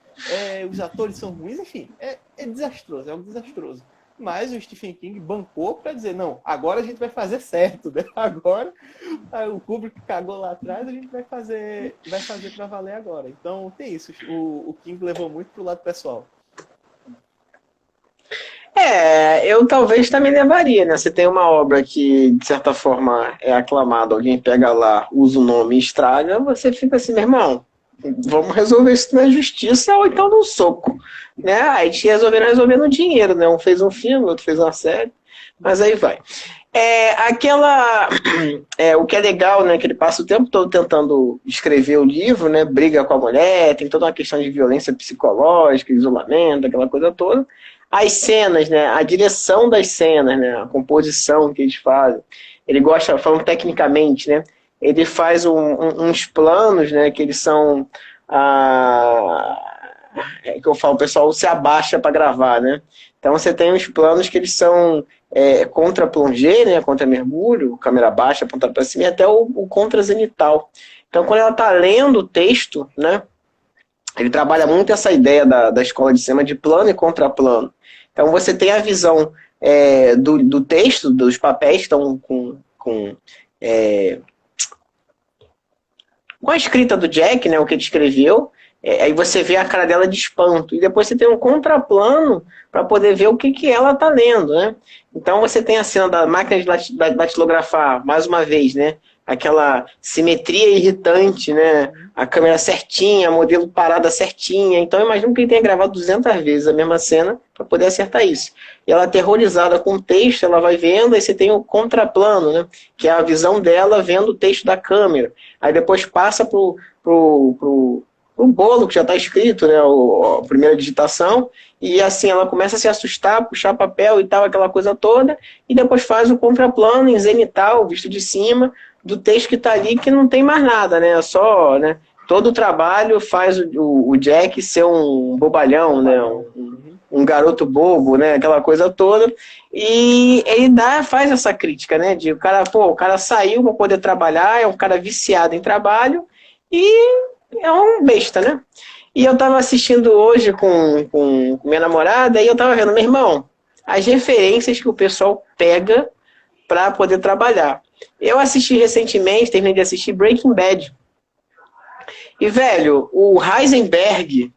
Os atores são ruins, enfim, é desastroso, é algo desastroso. Mas o Stephen King bancou para dizer, não, agora a gente vai fazer certo, né? Agora o Kubrick cagou lá atrás, a gente vai fazer para valer agora. Então tem isso, o King levou muito pro lado pessoal. Eu talvez também levaria, né? Você tem uma obra que, de certa forma, é aclamada, alguém pega lá, usa o nome e estraga, você fica assim, meu irmão, vamos resolver isso na justiça ou então no soco. Né? Aí te resolver no dinheiro, né? Um fez um filme, outro fez uma série, mas aí vai. O que é legal, né? Que ele passa o tempo todo tentando escrever o livro, né? Briga com a mulher, tem toda uma questão de violência psicológica, isolamento, aquela coisa toda. As cenas, né? A direção das cenas, né? A composição que eles fazem. Ele gosta, falando tecnicamente, né? Ele faz uns planos, né? Que eles são... que eu falo, o pessoal se abaixa para gravar, né? Então você tem os planos que eles são contra plongé, né, contra mergulho, câmera baixa, apontada para cima, e até o contra zenital. Então quando ela está lendo o texto, né, ele trabalha muito essa ideia da escola de cinema de plano e contraplano. Então você tem a visão do texto, dos papéis que estão com a escrita do Jack, né, o que ele escreveu, aí você vê a cara dela de espanto. E depois você tem um contraplano para poder ver o que ela está lendo, né? Então você tem a cena da máquina de datilografar, mais uma vez, né? Aquela simetria irritante, né? A câmera certinha, modelo parada certinha. Então eu imagino que ele tenha gravado 200 vezes a mesma cena para poder acertar isso. E ela aterrorizada com o texto, ela vai vendo, aí você tem o contraplano, né? Que é a visão dela vendo o texto da câmera. Aí depois passa pro bolo que já está escrito, né? A primeira digitação, e assim ela começa a se assustar, puxar papel e tal, aquela coisa toda, e depois faz o contraplano em zenital, visto de cima, do texto que está ali, que não tem mais nada, né? Só, né? Todo o trabalho faz o Jack ser um bobalhão, né? Um garoto bobo, né? Aquela coisa toda. E ele faz essa crítica, né? De o cara saiu para poder trabalhar, é um cara viciado em trabalho e é um besta, né? E eu tava assistindo hoje com minha namorada e eu tava vendo, meu irmão, as referências que o pessoal pega para poder trabalhar. Eu assisti recentemente, terminei de assistir Breaking Bad. E, velho, o Heisenberg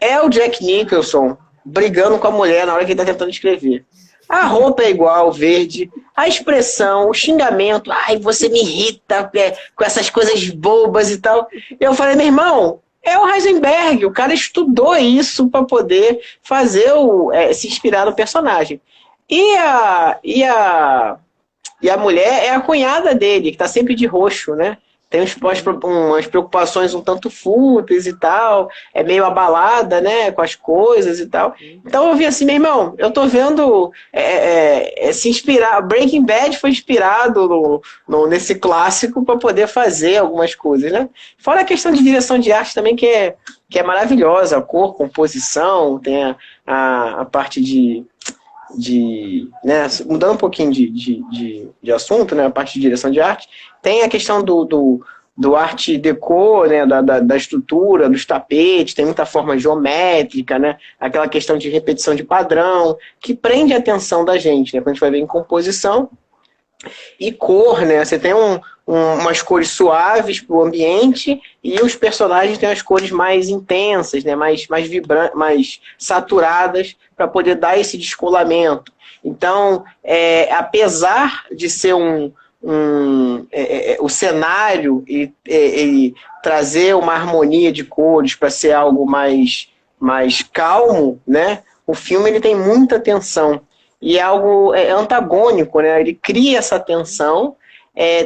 é o Jack Nicholson brigando com a mulher na hora que ele tá tentando escrever. A roupa é igual, verde, a expressão, o xingamento, ai, você me irrita com essas coisas bobas e tal. Eu falei, meu irmão, é o Heisenberg, o cara estudou isso para poder fazer se inspirar no personagem. E a mulher é a cunhada dele, que tá sempre de roxo, né? Tem umas preocupações um tanto fúteis e tal, é meio abalada, né, com as coisas e tal. Então eu vi assim, meu irmão, eu tô vendo se inspirar, Breaking Bad foi inspirado nesse clássico para poder fazer algumas coisas, né? Fora a questão de direção de arte também, que é maravilhosa, a cor, composição, tem a parte né, mudando um pouquinho de assunto, né, a parte de direção de arte, tem a questão do arte deco, né, da estrutura, dos tapetes, tem muita forma geométrica, né, aquela questão de repetição de padrão, que prende a atenção da gente, né, quando a gente vai ver em composição. E cor, né, você tem umas cores suaves para o ambiente e os personagens têm as cores mais intensas, né, mais vibrantes, mais saturadas para poder dar esse descolamento. Então, apesar de ser o cenário e trazer uma harmonia de cores para ser algo mais calmo, né, o filme ele tem muita tensão. E é algo antagônico, né? Ele cria essa tensão,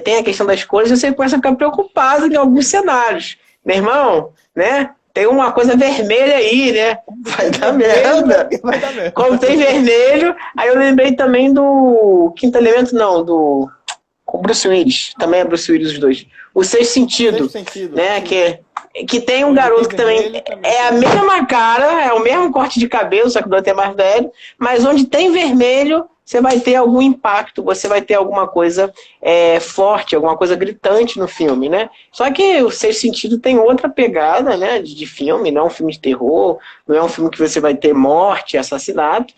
tem a questão das cores, e você começa a ficar preocupado em alguns cenários. Meu irmão, né? Tem uma coisa vermelha aí, né? Vai dar merda. Quando tem vermelho, aí eu lembrei também do Quinto Elemento, não, com Bruce Willis. Também é Bruce Willis os dois. O Sexto Sentido, né? Que tem um garoto que também é a mesma cara, é o mesmo corte de cabelo, só que o outro é mais velho, mas onde tem vermelho, você vai ter algum impacto, você vai ter alguma coisa forte, alguma coisa gritante no filme, né? Só que o Sexto Sentido tem outra pegada, né, de filme, não é um filme de terror, não é um filme que você vai ter morte, assassinato,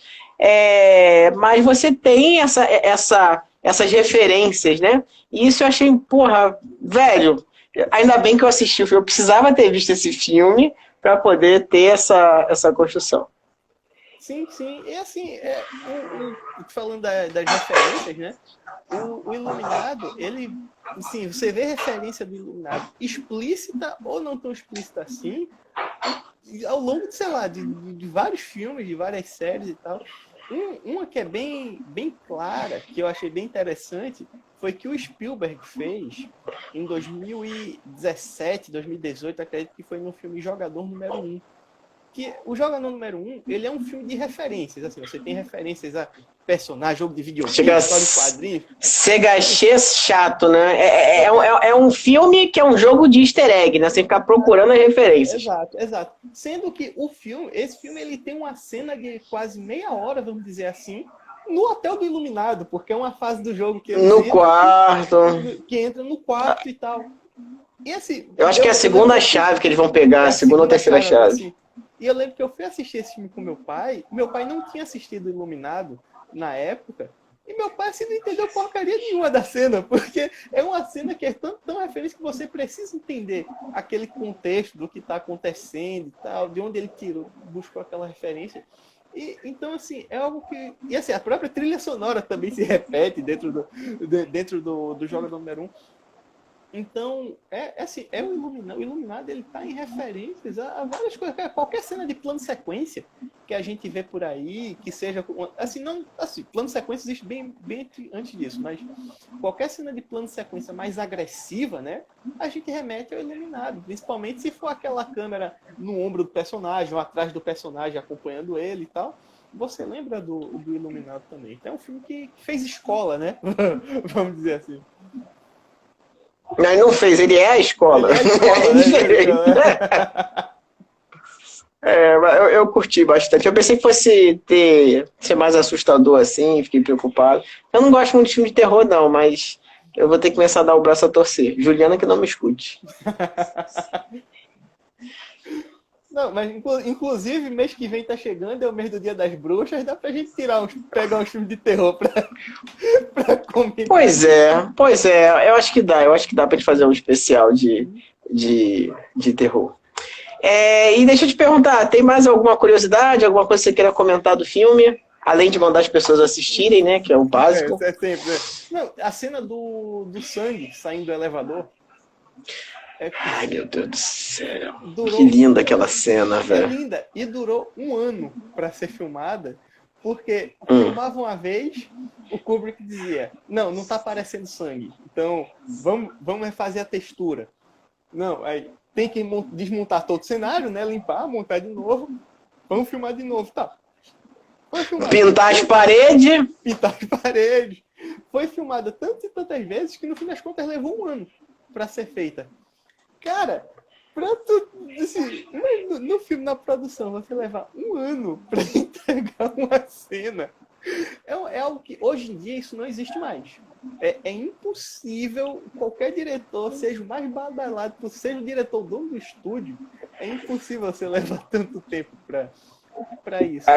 mas você tem essas referências, né? E isso eu achei, porra, velho, ainda bem que eu assisti o filme. Eu precisava ter visto esse filme para poder ter essa construção. Sim, sim. E assim, falando das referências, né? O Iluminado, ele, assim, você vê referência do Iluminado explícita ou não tão explícita assim, ao longo, sei lá, de vários filmes, de várias séries e tal. Uma que é bem clara, que eu achei bem interessante, foi que o Spielberg fez em 2017, 2018, acredito que foi no filme Jogador Número 1. que o Jogador Número 1, ele é um filme de referências, assim, você tem referências a personagem, jogo de videogame, história de quadrinhos. Chega chato, né? É um filme que é um jogo de easter egg, né? Você ficar procurando as referências. Exato, exato. Sendo que esse filme, ele tem uma cena de quase meia hora, vamos dizer assim, no Hotel do Iluminado, porque é uma fase do jogo que no quarto. Que entra no quarto e tal. E assim, eu acho que é a segunda chave que eles vão pegar, a segunda ou terceira chave. Assim, e eu lembro que eu fui assistir esse filme com meu pai não tinha assistido Iluminado na época, e meu pai assim, não entendeu porcaria nenhuma da cena, porque é uma cena que é tão referência que você precisa entender aquele contexto do que está acontecendo e tal, de onde ele buscou aquela referência. E, então, assim, é algo que... E, assim, a própria trilha sonora também se repete dentro do Jogador Número 1. Então, assim, o Iluminado, ele tá em referências a várias coisas. Qualquer cena de plano sequência que a gente vê por aí, que seja... Assim, não... Assim, plano sequência existe bem antes disso, mas qualquer cena de plano sequência mais agressiva, né? A gente remete ao Iluminado. Principalmente se for aquela câmera no ombro do personagem, ou atrás do personagem, acompanhando ele e tal. Você lembra do Iluminado também. Então é um filme que fez escola, né? Vamos dizer assim. Mas não fez, ele é a escola. É diferente. Eu curti bastante. Eu pensei que fosse ser mais assustador assim, fiquei preocupado. Eu não gosto muito de filme de terror, não, mas eu vou ter que começar a dar o braço a torcer. Juliana que não me escute. Não, mas inclusive mês que vem tá chegando, é o mês do Dia das Bruxas, dá pra gente pegar uns filmes de terror pra comentar. Pois é, eu acho que dá pra gente fazer um especial de terror. E deixa eu te perguntar, tem mais alguma curiosidade, alguma coisa que você queira comentar do filme? Além de mandar as pessoas assistirem, né, que é o básico. Sempre. Não, a cena do sangue saindo do elevador. Ai, meu Deus do céu. Que linda aquela cena, velho. É linda. E durou 1 ano para ser filmada, porque filmava uma vez, o Kubrick dizia, não tá aparecendo sangue. Então, vamos refazer a textura. Não, aí tem que desmontar todo o cenário, né? Limpar, montar de novo. Vamos filmar de novo, tá? Pintar as paredes. Foi filmada tantas e tantas vezes que no fim das contas levou 1 ano para ser feita. Cara, assim, no filme, na produção, você levar 1 ano para entregar uma cena. É algo que, hoje em dia, isso não existe mais. É impossível, qualquer diretor, seja o mais badalado, seja o diretor dono do estúdio, é impossível você levar tanto tempo para isso.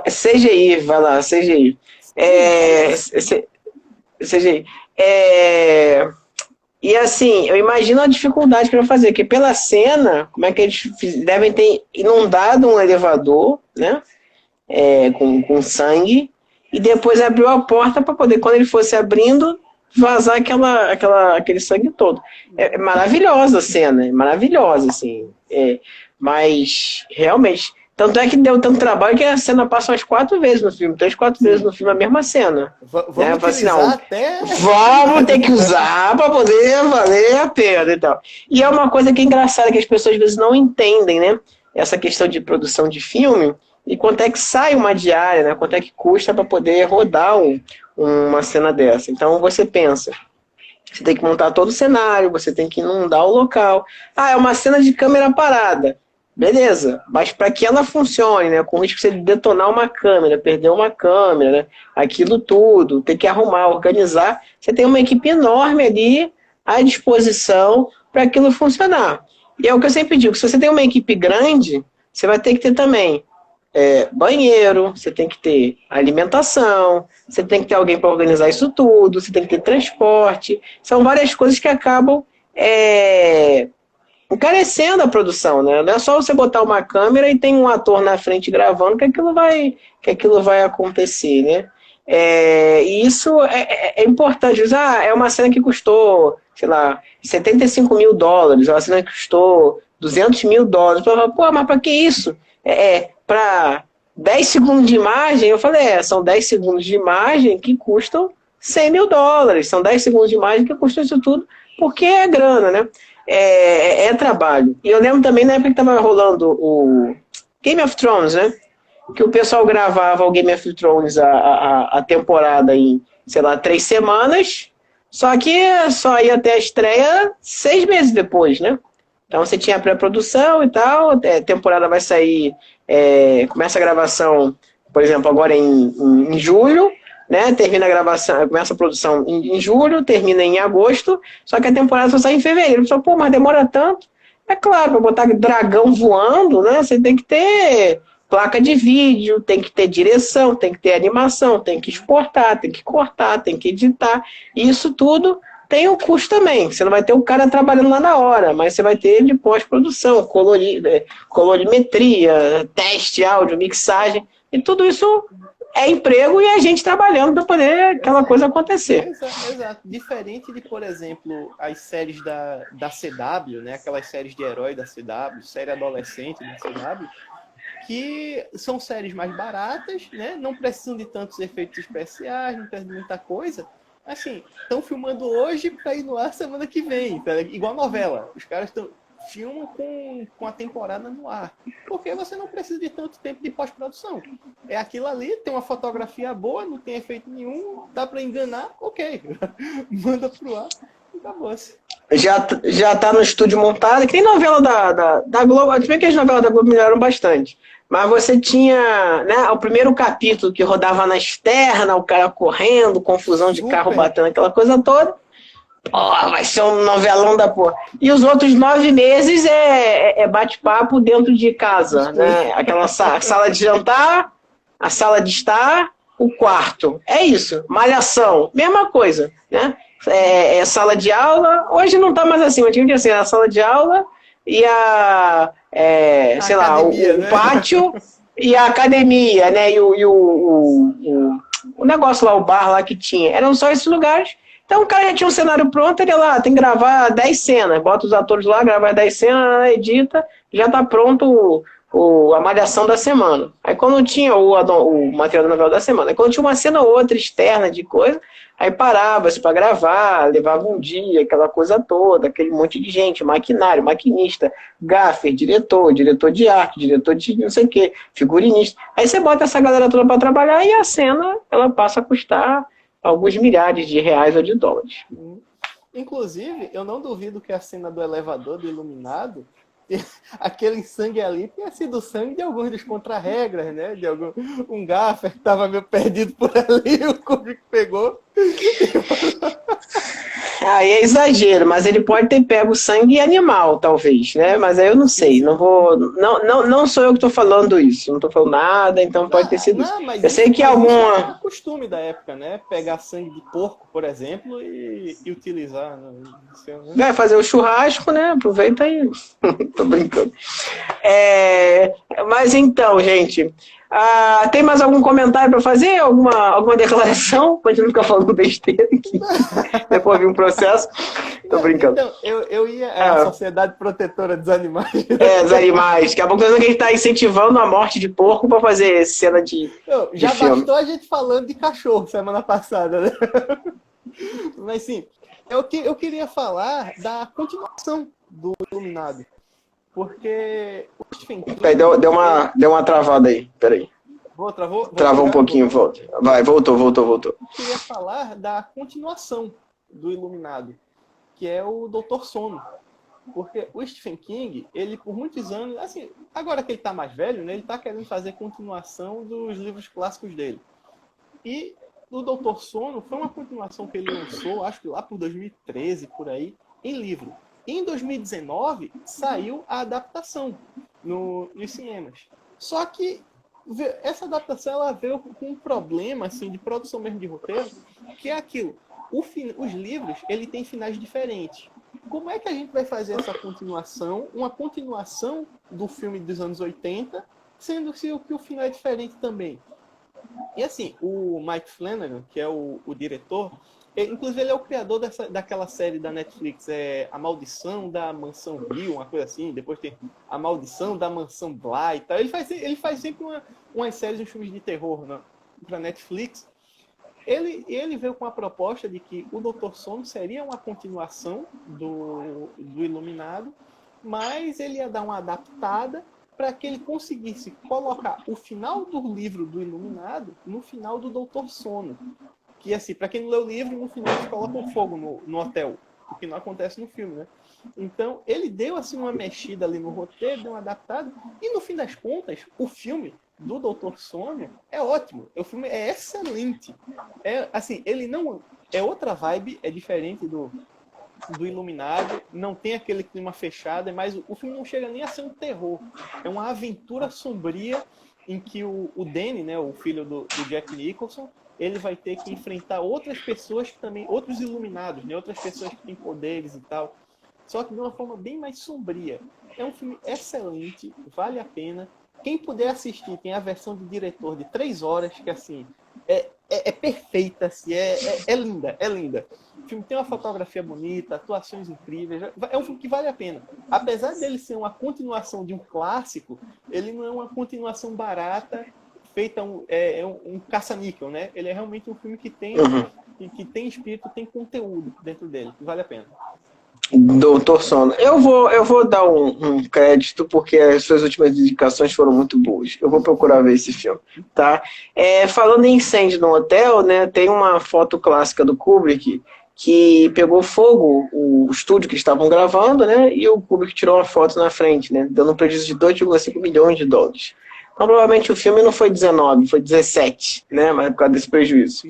CGI, vai lá, CGI. CGI. E assim, eu imagino a dificuldade que vai fazer, porque pela cena, como é que eles devem ter inundado um elevador, né? Com sangue, e depois abriu a porta para poder, quando ele fosse abrindo, vazar aquele sangue todo. É maravilhosa a cena, é maravilhosa, assim. Mas, realmente, tanto é que deu tanto trabalho que a cena passa umas 4 vezes no filme, 3, 4 vezes no filme, a mesma cena. Vamos utilizar até... Vamos ter que usar para poder valer a pena e tal. E é uma coisa que é engraçada, que as pessoas às vezes não entendem, né? Essa questão de produção de filme, e quanto é que sai uma diária, né? Quanto é que custa para poder rodar uma cena dessa. Então você pensa, você tem que montar todo o cenário, você tem que inundar o local. É uma cena de câmera parada. Beleza, mas para que ela funcione, né, com o risco de você detonar uma câmera, perder uma câmera, né, aquilo tudo, ter que arrumar, organizar, você tem uma equipe enorme ali à disposição para aquilo funcionar. E é o que eu sempre digo, se você tem uma equipe grande, você vai ter que ter também banheiro, você tem que ter alimentação, você tem que ter alguém para organizar isso tudo, você tem que ter transporte, são várias coisas que acabam encarecendo a produção, né? Não é só você botar uma câmera e tem um ator na frente gravando que aquilo vai acontecer, né? E isso é importante. É uma cena que custou, sei lá, $75 mil, é uma cena que custou $200 mil. Pô, mas para que isso? Para 10 segundos de imagem, eu falei, são 10 segundos de imagem que custam $100 mil, são 10 segundos de imagem que custam isso tudo, porque é grana, né? É trabalho. E eu lembro também na época que estava rolando Game of Thrones, né? Que o pessoal gravava o Game of Thrones a temporada em, sei lá, 3 semanas, só que só ia até a estreia 6 meses depois, né? Então você tinha a pré-produção e tal, a temporada vai sair, começa a gravação, por exemplo, agora em julho, né? Termina a gravação, começa a produção em julho, termina em agosto, só que a temporada só sai em fevereiro. Só, pô, mas demora tanto? É claro, para botar dragão voando, né? Você tem que ter placa de vídeo, tem que ter direção, tem que ter animação, tem que exportar, tem que cortar, tem que editar. E isso tudo tem um custo também. Você não vai ter o cara trabalhando lá na hora, mas você vai ter de pós-produção, colorimetria, teste, áudio, mixagem. E tudo isso é emprego e a gente trabalhando para poder aquela coisa acontecer. Exato. Diferente de, por exemplo, as séries da CW, né? Aquelas séries de herói da CW, série adolescente da CW, que são séries mais baratas, né? Não precisam de tantos efeitos especiais, não precisam de muita coisa. Assim, estão filmando hoje para ir no ar semana que vem, tá? Igual novela. Os caras filmam com a temporada no ar. Porque você não precisa de tanto tempo de pós-produção. É aquilo ali, tem uma fotografia boa, não tem efeito nenhum, dá para enganar, ok. Manda pro ar e acabou-se. Já tá no estúdio montado, que nem novela da Globo, se bem que as novelas da Globo melhoraram bastante. Mas você tinha, né, o primeiro capítulo que rodava na externa, o cara correndo, confusão de carro batendo, aquela coisa toda. Porra, vai ser um novelão da porra. E os outros 9 meses é bate-papo dentro de casa, né? Aquela sala de jantar, a sala de estar, o quarto. É isso. Malhação, mesma coisa, né? Sala de aula, hoje não tá mais assim, mas tinha que ser a sala de aula e sei lá, academia, o pátio e a academia, né? E o negócio lá, o bar lá que tinha. Eram só esses lugares. Então o cara já tinha um cenário pronto, ele lá, tem que gravar 10 cenas, bota os atores lá, grava 10 cenas, edita, já tá pronto a malhação da semana. Aí quando tinha o material da novela da semana, aí quando tinha uma cena ou outra externa de coisa, aí parava-se para gravar, levava um dia, aquela coisa toda, aquele monte de gente, maquinário, maquinista, gaffer, diretor de arte, diretor de não sei o que, figurinista. Aí você bota essa galera toda para trabalhar e a cena, ela passa a custar alguns milhares de reais ou de dólares. Inclusive, eu não duvido que a cena do elevador, do Iluminado, aquele sangue ali tenha sido sangue de alguns dos contra-regras, né? De um gaffer que estava meio perdido por ali, o Kubrick pegou. Aí é exagero, mas ele pode ter pego sangue animal, talvez, né? Mas aí eu não sei, não sou eu que estou falando isso, não estou falando nada, então pode ter sido isso. Mas eu sei que alguma... Era costume da época, né? Pegar sangue de porco, por exemplo, e utilizar. Vai fazer o churrasco, né? Aproveita aí. Tô brincando. Mas então, gente... tem mais algum comentário para fazer? Alguma declaração? Pode nunca falando besteira aqui. Depois vi um processo. Tô brincando. Então, eu ia a Sociedade Protetora dos Animais. Dos animais. Daqui a pouco a gente está incentivando a morte de porco para fazer cena de já filme. bastou a gente falando de cachorro semana passada, né? Mas sim, eu queria falar da continuação do Iluminado. Porque o Stephen King... Deu uma travada aí, peraí. Travou? Travou um pouquinho, volta. Vai, voltou. Eu queria falar da continuação do Iluminado, que é o Doutor Sono. Porque o Stephen King, ele por muitos anos, assim, agora que ele está mais velho, né, ele está querendo fazer continuação dos livros clássicos dele. E o Doutor Sono foi uma continuação que ele lançou, acho que lá por 2013, por aí, em livro. Em 2019, saiu a adaptação nos cinemas. Só que essa adaptação ela veio com um problema assim, de produção mesmo de roteiro, que é aquilo. Os livros ele tem finais diferentes. Como é que a gente vai fazer essa continuação, uma continuação do filme dos anos 80, sendo que o final é diferente também? E assim, o Mike Flanagan, que é o diretor, inclusive ele é o criador daquela série da Netflix, A Maldição da Mansão Hill, uma coisa assim, depois tem A Maldição da Mansão Bly e tal. Ele faz sempre umas séries, uns filmes de terror para Netflix. Ele veio com a proposta de que o Doutor Sono seria uma continuação do Iluminado, mas ele ia dar uma adaptada para que ele conseguisse colocar o final do livro do Iluminado no final do Doutor Sono. Que, assim, para quem não lê o livro, no final eles colocam fogo no hotel, o que não acontece no filme, né? Então, ele deu, assim, uma mexida ali no roteiro, deu uma adaptada, e no fim das contas, o filme do Doutor Sono é ótimo. O filme é excelente. É, assim, ele não... É outra vibe, é diferente do Iluminado, não tem aquele clima fechado, mas o filme não chega nem a ser um terror. É uma aventura sombria em que o Danny, né, o filho do Jack Nicholson, ele vai ter que enfrentar outras pessoas que também, outros iluminados, né, outras pessoas que têm poderes e tal, só que de uma forma bem mais sombria. É um filme excelente, vale a pena. Quem puder assistir, tem a versão do diretor de 3 horas, que assim, é perfeita, assim, é linda, é linda. O filme tem uma fotografia bonita, atuações incríveis, é um filme que vale a pena. Apesar dele ser uma continuação de um clássico, ele não é uma continuação barata, feita um caça-níquel, né? Ele é realmente um filme que tem, que tem espírito, tem conteúdo dentro dele, que vale a pena. Doutor Sono. Eu vou dar um crédito porque as suas últimas indicações foram muito boas. Eu vou procurar ver esse filme, tá? Falando em incêndio no hotel, né? Tem uma foto clássica do Kubrick que pegou fogo o estúdio que estavam gravando, né? E o Kubrick tirou uma foto na frente, né? Dando um prejuízo de 2,5 milhões de dólares. Então, provavelmente o filme não foi 19, foi 17, né? Mas por causa desse prejuízo.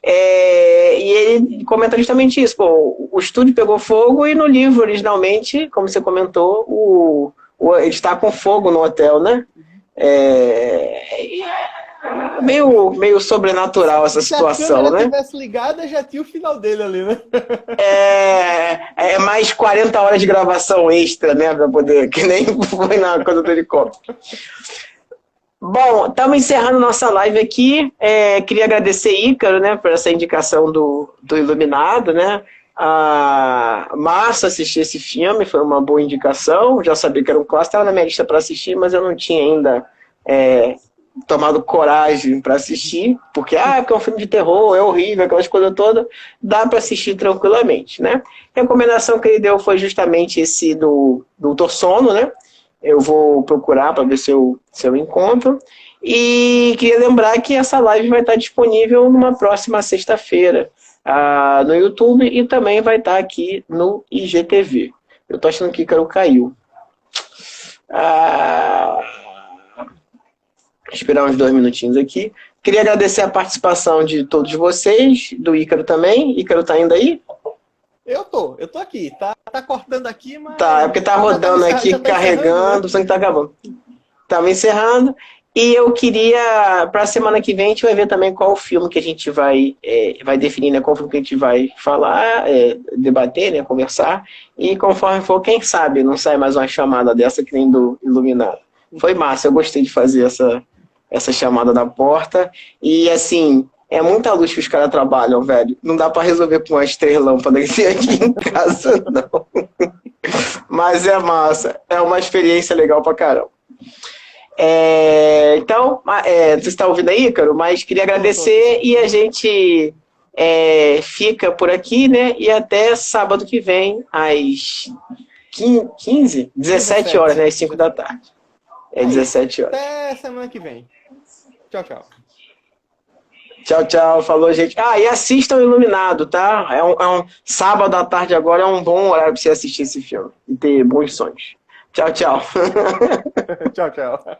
E ele comenta justamente isso. Pô, o estúdio pegou fogo e no livro, originalmente, como você comentou, ele está com fogo no hotel, né? Meio sobrenatural essa situação, né? Se a câmera tivesse ligada, já tinha o final dele ali, né? Mais 40 horas de gravação extra, né? Pra poder, que nem foi na coisa do helicóptero. Bom, estamos encerrando nossa live aqui. Queria agradecer Ícaro, né, por essa indicação do Iluminado, né? Massa assistir esse filme, foi uma boa indicação. Já sabia que era um clássico, estava na minha lista para assistir, mas eu não tinha ainda tomado coragem para assistir, porque é um filme de terror, é horrível, aquelas coisas todas. Dá para assistir tranquilamente, né? A recomendação que ele deu foi justamente esse do Doutor Sono, né? Eu vou procurar para ver se eu encontro. E queria lembrar que essa live vai estar disponível numa próxima sexta-feira no YouTube e também vai estar aqui no IGTV. Eu tô achando que o Ícaro caiu. Esperar uns 2 minutinhos aqui. Queria agradecer a participação de todos vocês, do Ícaro também. Ícaro tá indo aí? Eu tô aqui. Tá cortando aqui, mas... Tá, é porque tá rodando aqui, carregando, o sangue tá acabando. Tava encerrando. E eu queria, pra semana que vem, a gente vai ver também qual o filme que a gente vai definir, né? Qual filme que a gente vai falar, debater, né? Conversar. E conforme for, quem sabe, não sai mais uma chamada dessa que nem do Iluminado. Foi massa, eu gostei de fazer essa chamada da porta. E assim... É muita luz que os caras trabalham, velho. Não dá pra resolver com umas 3 lâmpadas aqui em casa, não. Mas é massa. É uma experiência legal pra caramba. Então, você está ouvindo aí, Ícaro? Mas queria agradecer e a gente fica por aqui, né? E até sábado que vem, às 17 horas, né? Às 5 da tarde. 17 horas. Até semana que vem. Tchau, tchau. Tchau, tchau. Falou, gente. E assistam Iluminado, tá? É um sábado à tarde agora, é um bom horário pra você assistir esse filme e ter bons sonhos. Tchau, tchau. Tchau, tchau.